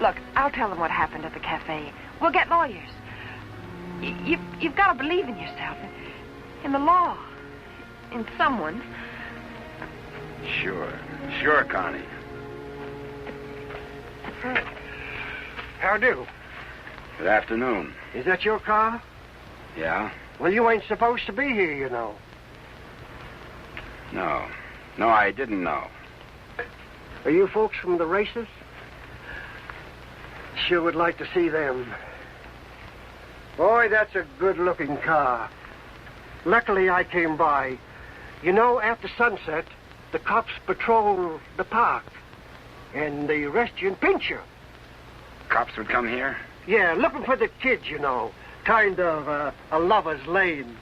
[SPEAKER 2] Look, I'll tell them what happened at the cafe. We'll get lawyers. You've got to believe in yourself, in the law, in someone.
[SPEAKER 4] Sure, Connie.
[SPEAKER 1] How do?
[SPEAKER 4] Good afternoon.
[SPEAKER 1] Is that your car?
[SPEAKER 4] Yeah?
[SPEAKER 1] Well, you ain't supposed to be here, you know.
[SPEAKER 4] No, I didn't know.
[SPEAKER 1] Are you folks from the races? Sure would like to see them. Boy, that's a good-looking car. Luckily, I came by. You know, after sunset, the cops patrol the park. And they arrest you and pinch you.
[SPEAKER 4] Cops would come here?
[SPEAKER 1] Yeah, looking for the kids, you know. Kind of a lover's lane.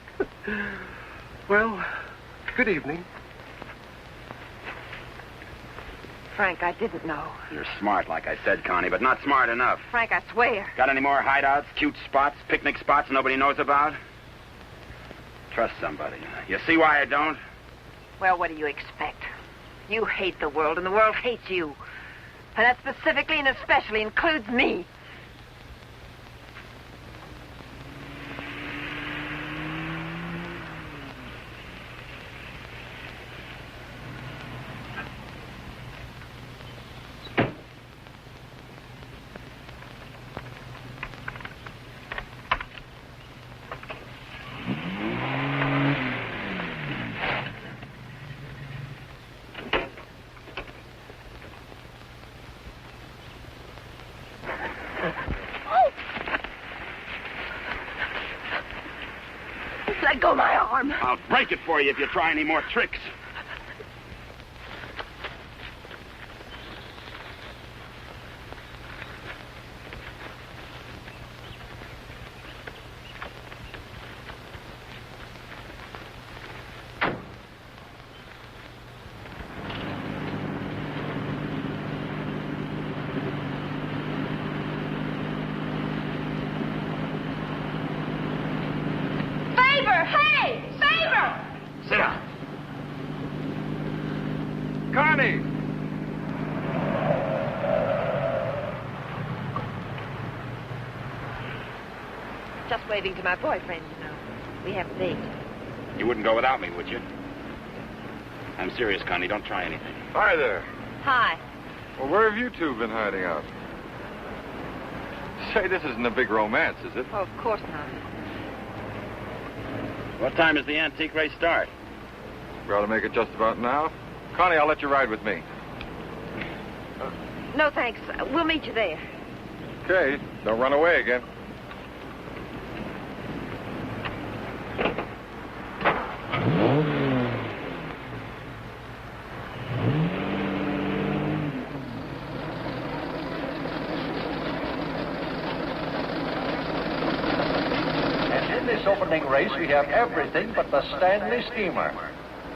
[SPEAKER 1] Well, good evening.
[SPEAKER 2] Frank, I didn't know.
[SPEAKER 4] You're smart, like I said, Connie, but not smart enough.
[SPEAKER 2] Frank, I swear.
[SPEAKER 4] Got any more hideouts, cute spots, picnic spots nobody knows about? Trust somebody. You see why I don't?
[SPEAKER 2] Well, what do you expect? You hate the world, and the world hates you. And that specifically and especially includes me. Let go my arm.
[SPEAKER 4] I'll break it for you if you try any more tricks.
[SPEAKER 3] Hey! Favor!
[SPEAKER 4] Sit down.
[SPEAKER 8] Connie!
[SPEAKER 2] Just waving to my boyfriend, you know. We have a date.
[SPEAKER 4] You wouldn't go without me, would you? I'm serious, Connie. Don't try anything.
[SPEAKER 8] Hi there.
[SPEAKER 2] Hi.
[SPEAKER 8] Well, where have you two been hiding out? Say, this isn't a big romance, is it?
[SPEAKER 2] Oh, of course not.
[SPEAKER 4] What time does the antique race start?
[SPEAKER 8] We ought to make it just about now. Connie, I'll let you ride with me.
[SPEAKER 2] No, thanks. We'll meet you there.
[SPEAKER 8] Okay, don't run away again.
[SPEAKER 13] this opening race, we have everything but the Stanley Steamer.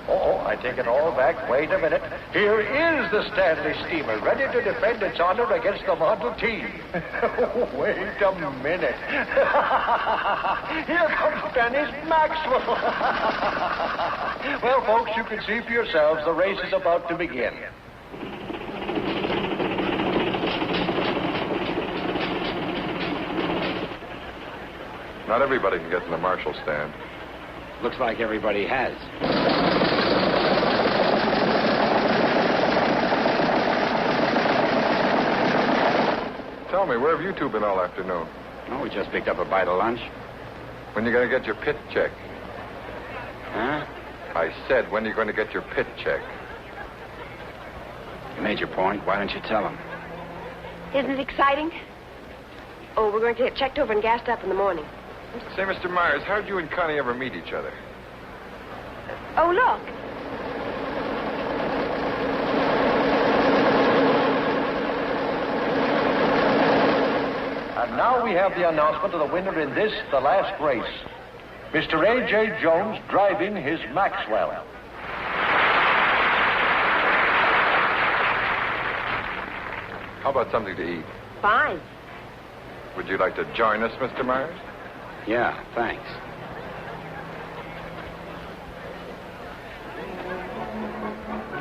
[SPEAKER 13] Oh, I take it all back. Wait a minute. Here is the Stanley Steamer, ready to defend its honor against the Model T. Wait a minute. Here comes Dennis Maxwell. Well, folks, you can see for yourselves the race is about to begin.
[SPEAKER 8] Not everybody can get in the marshal stand.
[SPEAKER 10] Looks like everybody has.
[SPEAKER 8] Tell me, where have you two been all afternoon?
[SPEAKER 10] Oh, we just picked up a bite of lunch.
[SPEAKER 8] When you going to get your pit check?
[SPEAKER 10] Huh?
[SPEAKER 8] I said, when are you going to get your pit check?
[SPEAKER 10] You made your point. Why don't you tell him?
[SPEAKER 2] Isn't it exciting? Oh, we're going to get checked over and gassed up in the morning.
[SPEAKER 8] Say, Mr. Myers, how'd you and Connie ever meet each other?
[SPEAKER 2] Oh, look.
[SPEAKER 13] And now we have the announcement of the winner in this, the last race. Mr. A.J. Jones driving his Maxwell.
[SPEAKER 8] How about something to eat?
[SPEAKER 2] Fine.
[SPEAKER 8] Would you like to join us, Mr. Myers?
[SPEAKER 10] Yeah, thanks.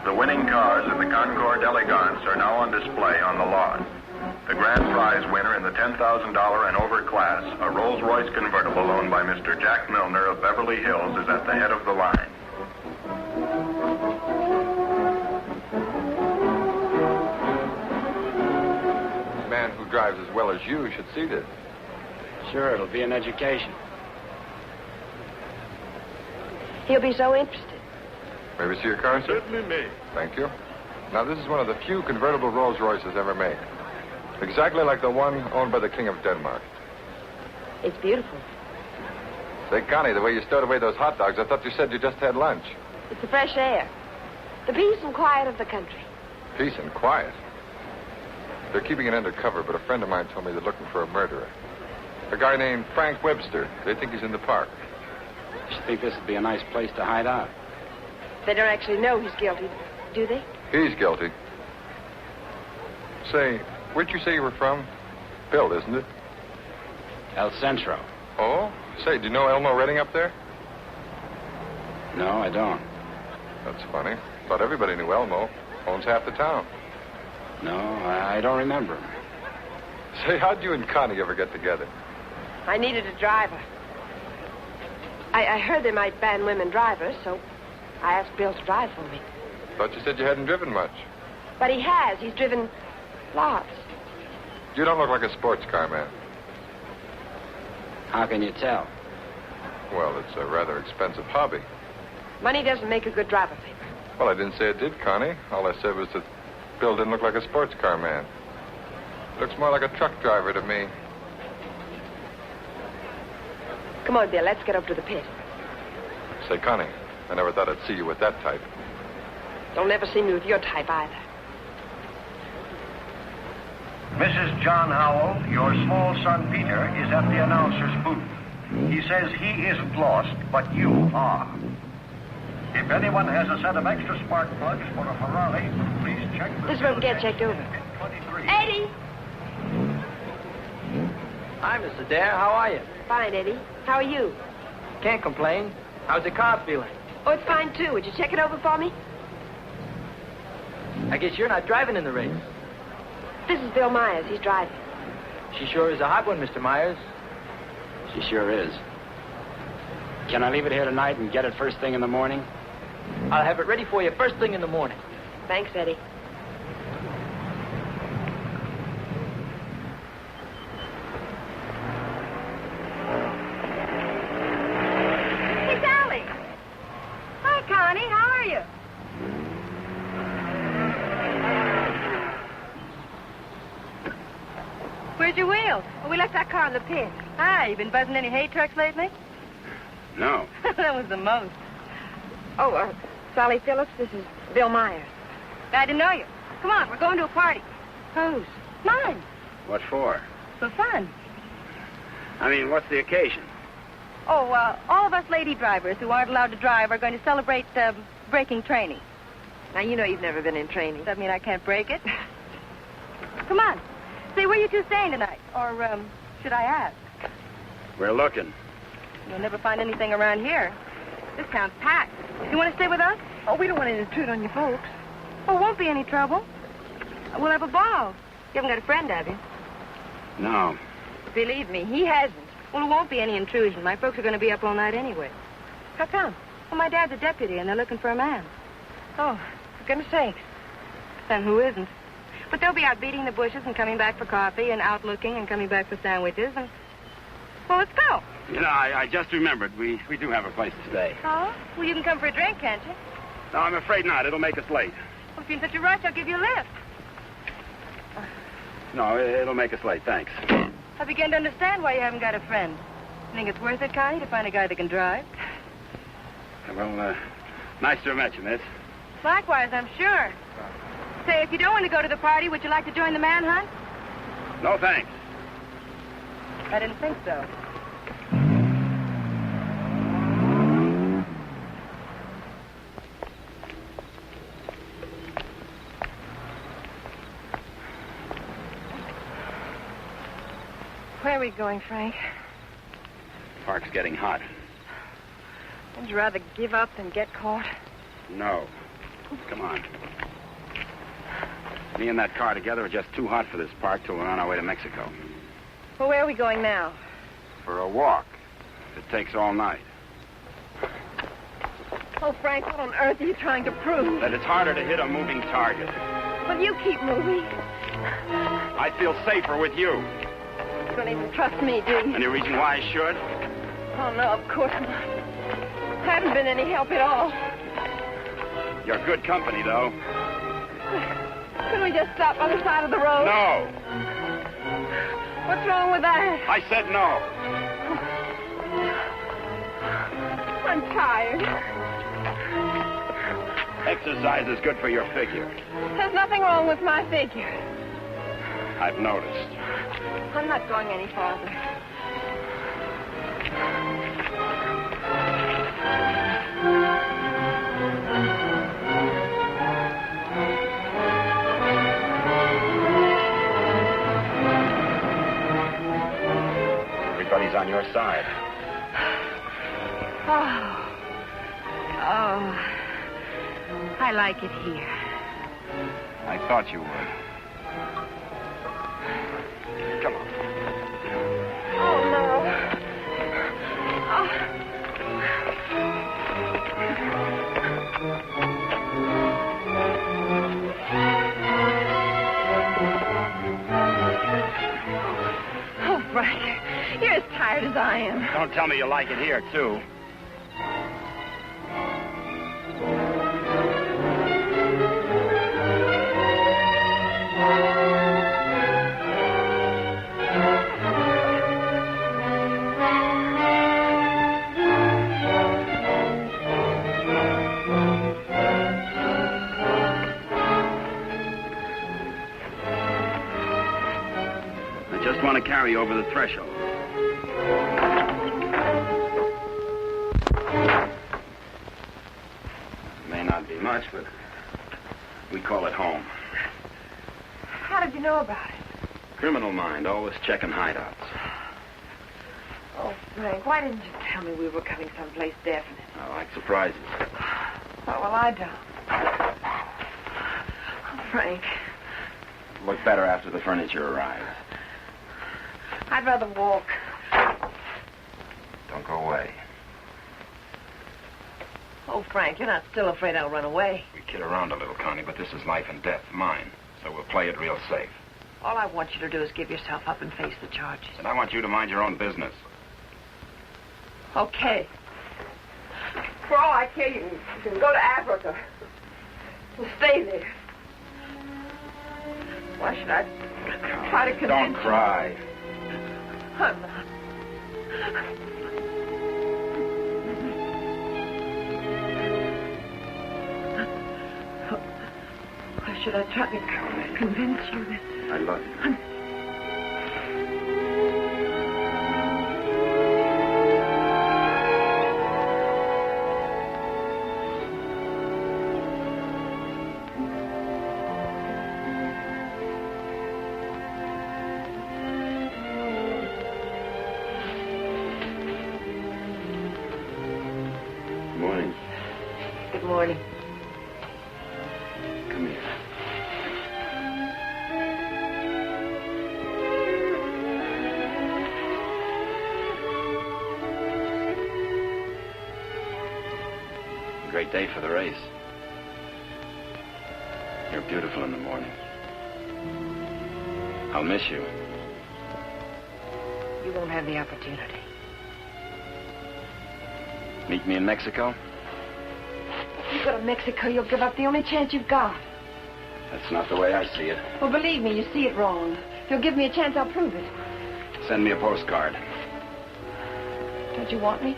[SPEAKER 14] The winning cars in the Concord Elegance are now on display on the lawn. The grand prize winner in the $10,000 and over class, a Rolls-Royce convertible owned by Mr. Jack Milner of Beverly Hills, is at the head of the line.
[SPEAKER 8] A man who drives as well as you should see this.
[SPEAKER 10] Sure, it'll be an education.
[SPEAKER 2] He'll be so interested.
[SPEAKER 8] May we see your car, sir?
[SPEAKER 6] Certainly may.
[SPEAKER 8] Thank you. Now, this is one of the few convertible Rolls Royces ever made. Exactly like the one owned by the King of Denmark.
[SPEAKER 2] It's beautiful.
[SPEAKER 8] Say, Connie, the way you stowed away those hot dogs, I thought you said you just had lunch.
[SPEAKER 2] It's the fresh air. The peace and quiet of the country.
[SPEAKER 8] Peace and quiet. They're keeping it undercover, but a friend of mine told me they're looking for a murderer. A guy named Frank Webster. They think he's in the park.
[SPEAKER 10] You think this would be a nice place to hide out?
[SPEAKER 2] They don't actually know he's guilty, do they?
[SPEAKER 8] He's guilty. Say, where'd you say you were from? Bill, isn't it?
[SPEAKER 10] El Centro.
[SPEAKER 8] Oh? Say, do you know Elmo Redding up there?
[SPEAKER 10] No, I don't.
[SPEAKER 8] That's funny. Thought everybody knew Elmo. Owns half the town.
[SPEAKER 10] No, I don't remember him.
[SPEAKER 8] Say, how'd you and Connie ever get together?
[SPEAKER 2] I needed a driver. I heard they might ban women drivers, so I asked Bill to drive for me.
[SPEAKER 8] Thought you said you hadn't driven much.
[SPEAKER 2] But he has. He's driven lots.
[SPEAKER 8] You don't look like a sports car man.
[SPEAKER 10] How can you tell?
[SPEAKER 8] Well, it's a rather expensive hobby.
[SPEAKER 2] Money doesn't make a good driver, Faber.
[SPEAKER 8] Well, I didn't say it did, Connie. All I said was that Bill didn't look like a sports car man. Looks more like a truck driver to me.
[SPEAKER 2] Come on, Bill. Let's get up to the pit.
[SPEAKER 8] Say, Connie, I never thought I'd see you with that type.
[SPEAKER 2] Don't ever see me with your type either.
[SPEAKER 14] Mrs. John Howell, your small son Peter is at the announcer's booth. He says he isn't lost, but you are. If anyone has a set of extra spark plugs for a Ferrari, please check the...
[SPEAKER 2] This is where we get checked over. Eddie!
[SPEAKER 15] Hi, Mr. Dare. How are you?
[SPEAKER 2] Fine, Eddie. How are you?
[SPEAKER 15] Can't complain. How's the car feeling?
[SPEAKER 2] Oh, it's fine, too. Would you check it over for me?
[SPEAKER 15] I guess you're not driving in the race.
[SPEAKER 2] This is Bill Myers. He's driving.
[SPEAKER 15] She sure is a hot one, Mr. Myers.
[SPEAKER 10] She sure is. Can I leave it here tonight and get it first thing in the morning?
[SPEAKER 15] I'll have it ready for you first thing in the morning.
[SPEAKER 2] Thanks, Eddie.
[SPEAKER 11] Hey, Sally. Hi, Connie. How are you? Where's your wheels? Well, we left that car in the pit. Hi, you been buzzing any hay trucks lately?
[SPEAKER 10] No.
[SPEAKER 11] That was the most.
[SPEAKER 2] Oh, Sally Phillips, this is Bill Myers.
[SPEAKER 11] Glad to know you. Come on, we're going to a party.
[SPEAKER 2] Whose?
[SPEAKER 11] Mine.
[SPEAKER 10] What for?
[SPEAKER 11] For fun.
[SPEAKER 10] I mean, what's the occasion?
[SPEAKER 16] Oh, all of us lady drivers who aren't allowed to drive are going to celebrate breaking training.
[SPEAKER 2] Now, you know you've never been in training.
[SPEAKER 16] Does that mean I can't break it? Come on. Say, where you two staying tonight? Or, should I ask?
[SPEAKER 10] We're looking.
[SPEAKER 16] You'll never find anything around here. This town's packed. You want to stay with us?
[SPEAKER 2] Oh, we don't want to intrude on you folks.
[SPEAKER 16] Oh, won't be any trouble. We'll have a ball. You haven't got a friend, have you?
[SPEAKER 10] No.
[SPEAKER 16] Believe me, he hasn't. Well, it won't be any intrusion. My folks are going to be up all night anyway.
[SPEAKER 2] How come?
[SPEAKER 16] Well, my dad's a deputy, and they're looking for a man.
[SPEAKER 2] Oh, for goodness sakes.
[SPEAKER 16] Then who isn't? But they'll be out beating the bushes and coming back for coffee and out looking and coming back for sandwiches and... Well, let's go.
[SPEAKER 10] You know, I just remembered we do have a place to stay.
[SPEAKER 16] Oh? Well, you can come for a drink, can't you?
[SPEAKER 10] No, I'm afraid not. It'll make us late.
[SPEAKER 16] Well, if you're in such a rush, I'll give you a lift.
[SPEAKER 10] No, it'll make us late. Thanks.
[SPEAKER 16] I begin to understand why you haven't got a friend. Think it's worth it, Connie, to find a guy that can drive?
[SPEAKER 10] Well, nice to have met you, miss.
[SPEAKER 16] Likewise, I'm sure. Say, if you don't want to go to the party, would you like to join the manhunt?
[SPEAKER 10] No, thanks.
[SPEAKER 16] I didn't think so.
[SPEAKER 2] Where are we going, Frank?
[SPEAKER 10] Park's getting hot.
[SPEAKER 2] Would you rather give up than get caught?
[SPEAKER 10] No. Come on. Me and that car together are just too hot for this park till we're on our way to Mexico.
[SPEAKER 2] Well, where are we going now?
[SPEAKER 10] For a walk. It takes all night.
[SPEAKER 2] Oh, Frank, what on earth are you trying to prove?
[SPEAKER 10] That it's harder to hit a moving target.
[SPEAKER 2] Well, you keep moving.
[SPEAKER 10] I feel safer with you.
[SPEAKER 2] You don't even trust me, do you?
[SPEAKER 10] Any reason why I should?
[SPEAKER 2] Oh, no, of course not. Haven't been any help at all.
[SPEAKER 10] You're good company, though.
[SPEAKER 2] Couldn't we just stop on the side of the road?
[SPEAKER 10] No.
[SPEAKER 2] What's wrong with that?
[SPEAKER 10] I said no.
[SPEAKER 2] I'm tired.
[SPEAKER 10] Exercise is good for your figure.
[SPEAKER 2] There's nothing wrong with my figure.
[SPEAKER 10] I've noticed.
[SPEAKER 2] I'm not going any farther.
[SPEAKER 10] Everybody's on your side.
[SPEAKER 16] Oh, I like it here.
[SPEAKER 10] I thought you would. Come on.
[SPEAKER 2] Oh, no. Oh, Frank, you're as tired as I am.
[SPEAKER 10] Don't tell me you like it here, too. I want to carry over the threshold. It may not be much, but we call it home.
[SPEAKER 2] How did you know about it?
[SPEAKER 10] Criminal mind, always checking hideouts.
[SPEAKER 2] Oh, Frank, why didn't you tell me we were coming someplace definite?
[SPEAKER 10] I like surprises.
[SPEAKER 2] Oh, well, I don't. Oh, Frank.
[SPEAKER 10] Look better after the furniture arrives.
[SPEAKER 2] I'd rather walk.
[SPEAKER 10] Don't go away.
[SPEAKER 2] Oh, Frank, you're not still afraid I'll run away.
[SPEAKER 10] We kid around a little, Connie, but this is life and death, mine. So we'll play it real safe.
[SPEAKER 2] All I want you to do is give yourself up and face the charges.
[SPEAKER 10] And I want you to mind your own business.
[SPEAKER 2] Okay. For all I care, you can go to Africa. And stay there. Why should I try to convince
[SPEAKER 10] Don't
[SPEAKER 2] you?
[SPEAKER 10] cry.
[SPEAKER 2] I'm not. Why should I try to convince you that...
[SPEAKER 10] I love you.
[SPEAKER 2] Good morning.
[SPEAKER 4] Come here. Great day for the race. You're beautiful in the morning. I'll miss you.
[SPEAKER 2] You won't have the opportunity.
[SPEAKER 4] Meet me in Mexico?
[SPEAKER 2] You go to Mexico, you'll give up the only chance you've got.
[SPEAKER 4] That's not the way I see it.
[SPEAKER 2] Well, believe me, you see it wrong. If you'll give me a chance, I'll prove it.
[SPEAKER 4] Send me a postcard.
[SPEAKER 2] Don't you want me?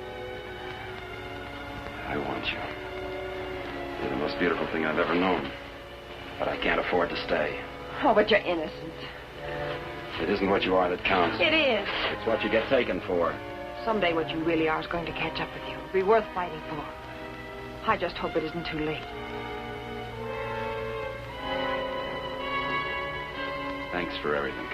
[SPEAKER 4] I want you. You're the most beautiful thing I've ever known. But I can't afford to stay.
[SPEAKER 2] Oh, but you're innocent.
[SPEAKER 4] It isn't what you are that counts.
[SPEAKER 2] It is.
[SPEAKER 4] It's what you get taken for.
[SPEAKER 2] Someday what you really are is going to catch up with you. It'll be worth fighting for. I just hope it isn't too late.
[SPEAKER 4] Thanks for everything.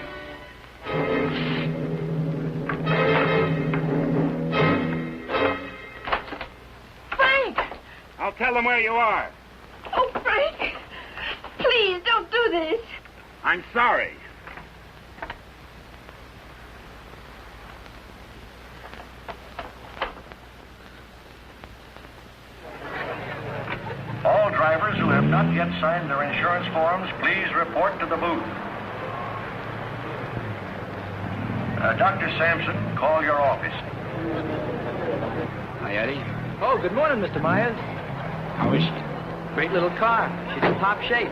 [SPEAKER 2] Frank!
[SPEAKER 10] I'll tell them where you are.
[SPEAKER 11] Oh, Frank! Please, don't do this.
[SPEAKER 10] I'm sorry.
[SPEAKER 17] All drivers who have not yet signed their insurance forms, please report to the booth. Dr. Sampson, call your office.
[SPEAKER 4] Hi, Eddie.
[SPEAKER 15] Oh, good morning, Mr. Myers.
[SPEAKER 4] How is she?
[SPEAKER 15] Great little car. She's in top shape.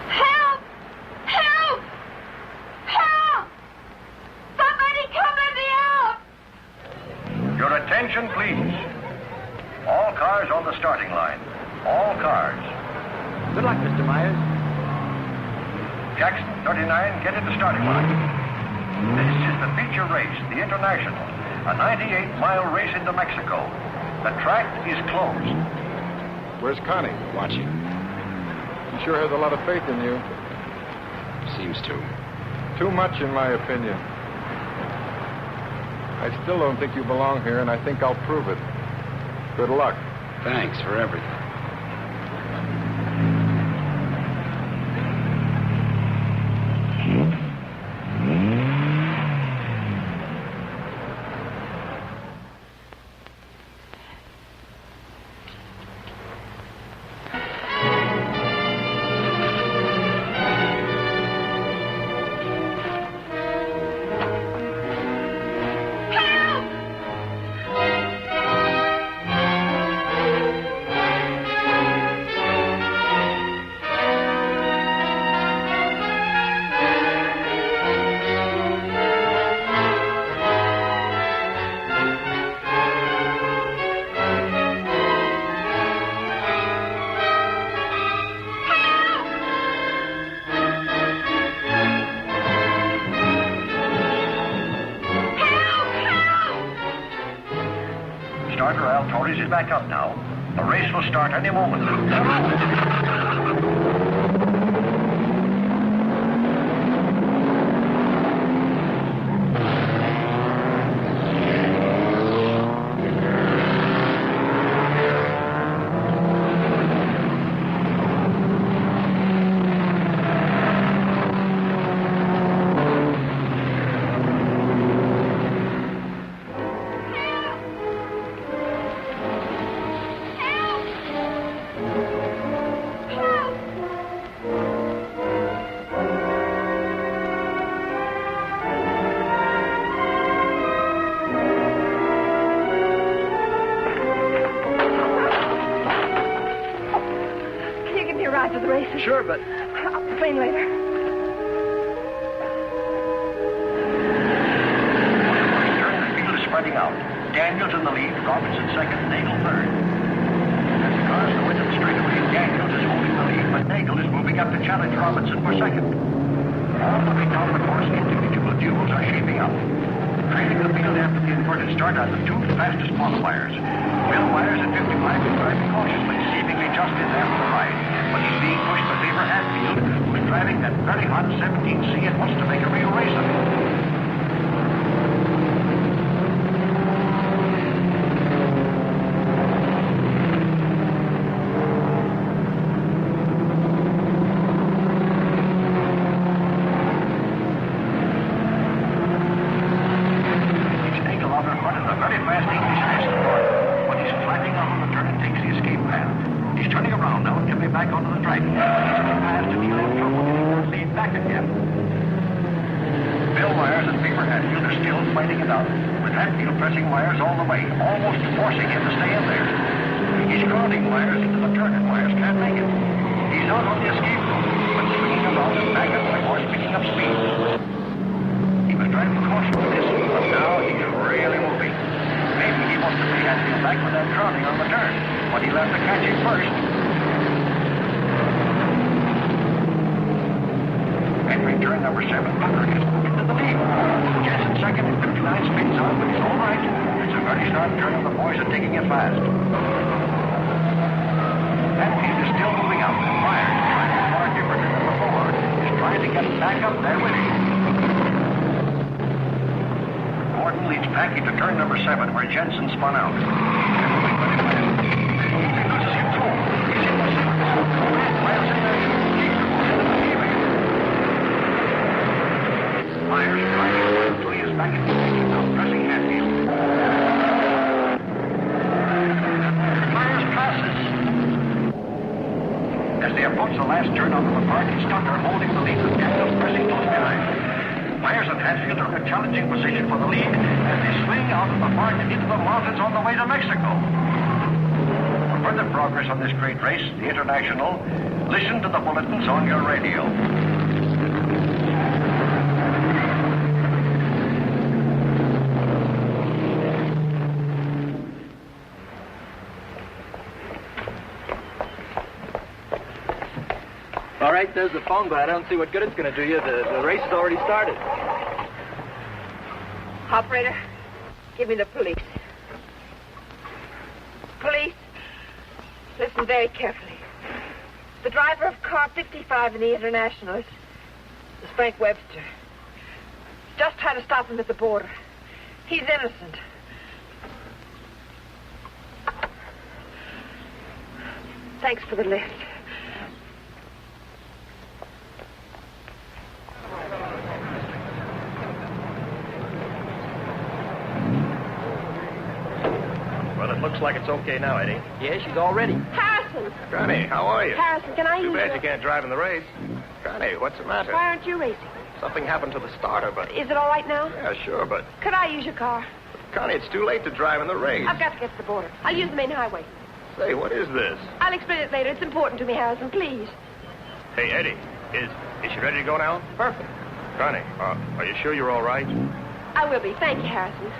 [SPEAKER 11] Help! Help! Help! Somebody come let me out!
[SPEAKER 17] Your attention, please. All cars on the starting line. All cars.
[SPEAKER 15] Good luck, Mr. Myers.
[SPEAKER 17] Jackson, 39, get to the starting line. This is the feature race, the International, a 98-mile race into Mexico. The track is closed.
[SPEAKER 8] Where's Connie?
[SPEAKER 4] Watching.
[SPEAKER 8] She sure has a lot of faith in you.
[SPEAKER 4] Seems to.
[SPEAKER 8] Too much, in my opinion. I still don't think you belong here, and I think I'll prove it. Good luck.
[SPEAKER 4] Thanks for everything.
[SPEAKER 17] Starter Al Torres is back up now. The race will start any moment.
[SPEAKER 11] To the races.
[SPEAKER 15] Sure, but...
[SPEAKER 11] I'll complain later.
[SPEAKER 17] The field is spreading out. Daniels in the lead, Robinson second, Nagel third. As the cars go into the straightaway, Daniels is holding the lead, but Nagel is moving up to challenge Robinson for second. All looking down the course, individual duels are shaping up. Trailing the field after the inverted start are the two fastest qualifiers. Bill Myers at 55 is driving cautiously, seemingly just in after the ride. But he's being pushed by Faber Hatfield, who's driving that very hot 17C and wants to make a real race of it. Listen to the bulletins on your radio.
[SPEAKER 15] All right, there's the phone, but I don't see what good it's going to do you. The race has already started.
[SPEAKER 2] Operator, give me the police. Police, listen very carefully. The driver of car 55 in the International is Frank Webster. Just tried to stop him at the border. He's innocent. Thanks for the lift.
[SPEAKER 15] Well, it looks like it's okay now, Eddie. Yeah, she's all ready.
[SPEAKER 2] Harrison!
[SPEAKER 18] Connie, how are you?
[SPEAKER 2] Harrison, can I use
[SPEAKER 18] Too bad
[SPEAKER 2] your...
[SPEAKER 18] you can't drive in the race. Connie, what's the matter?
[SPEAKER 2] Why aren't you racing?
[SPEAKER 18] Something happened to the starter, but...
[SPEAKER 2] Is it all right now?
[SPEAKER 18] Yeah, sure, but...
[SPEAKER 2] Could I use your car?
[SPEAKER 18] Connie, it's too late to drive in the race.
[SPEAKER 2] I've got to get to the border. I'll use the main highway.
[SPEAKER 18] Say, what is this?
[SPEAKER 2] I'll explain it later. It's important to me, Harrison. Please.
[SPEAKER 18] Hey, Eddie, is she ready to go now?
[SPEAKER 15] Perfect.
[SPEAKER 18] Connie, are you sure you're all right?
[SPEAKER 2] I will be. Thank you, Harrison.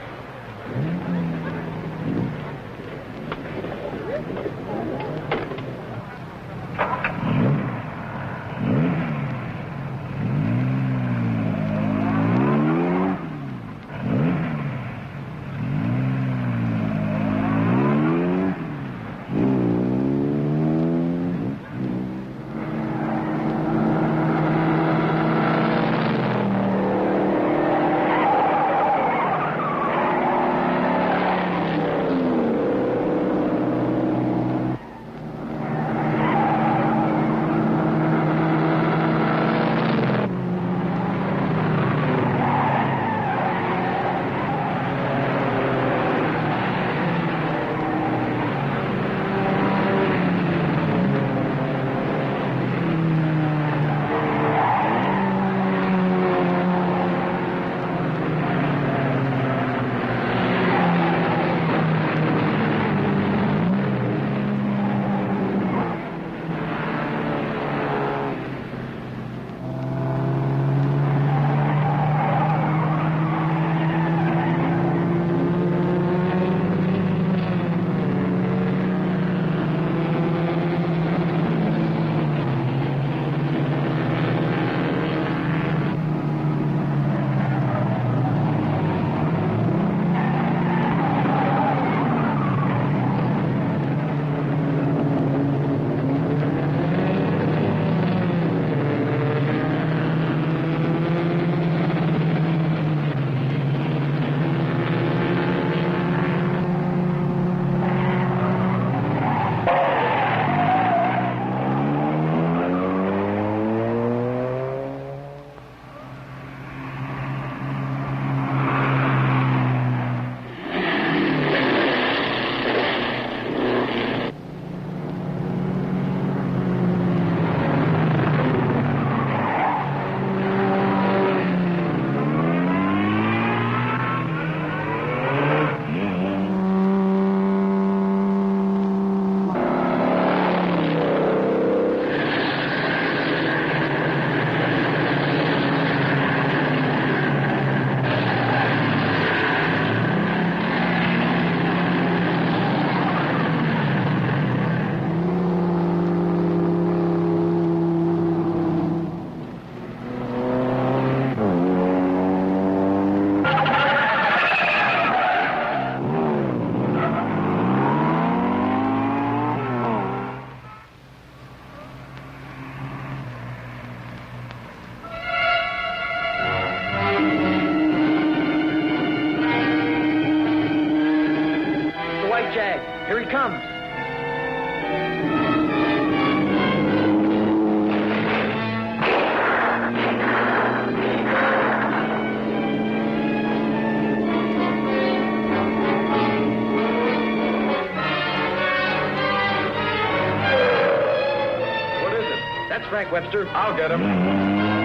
[SPEAKER 15] That's Frank Webster.
[SPEAKER 10] I'll get him.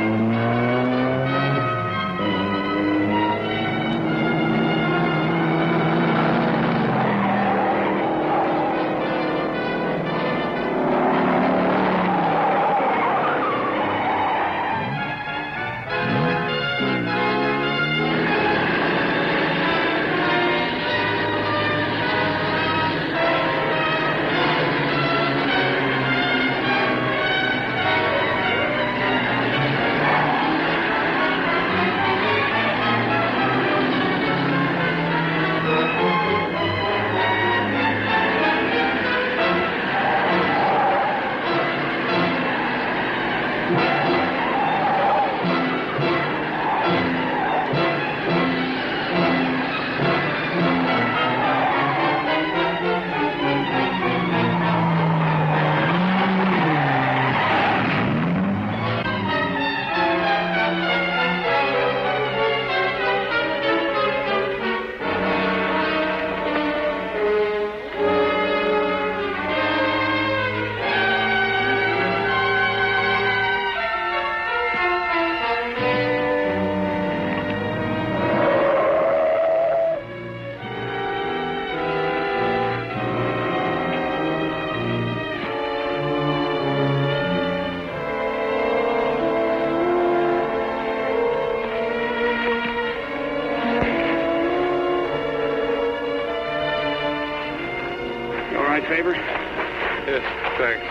[SPEAKER 4] Favor?
[SPEAKER 18] Yes, thanks.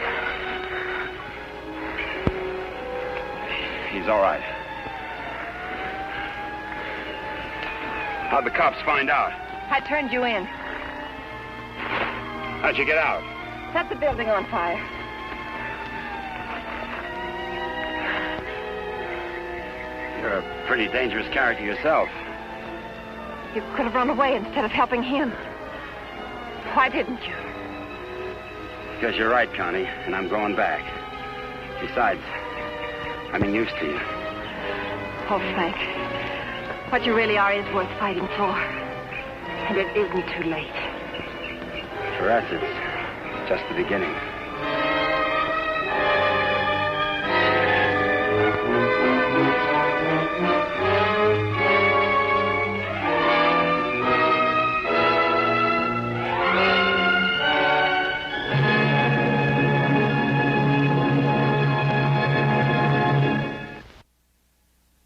[SPEAKER 4] He's all right. How'd the cops find out?
[SPEAKER 2] I turned you in.
[SPEAKER 4] How'd you get out?
[SPEAKER 2] Set the building on fire.
[SPEAKER 4] You're a pretty dangerous character yourself.
[SPEAKER 2] You could have run away instead of helping him. Why didn't you?
[SPEAKER 4] Because you're right, Connie, and I'm going back. Besides, I'm used to you.
[SPEAKER 2] Oh, Frank. What you really are is worth fighting for. And it isn't too late.
[SPEAKER 4] For us, it's just the beginning.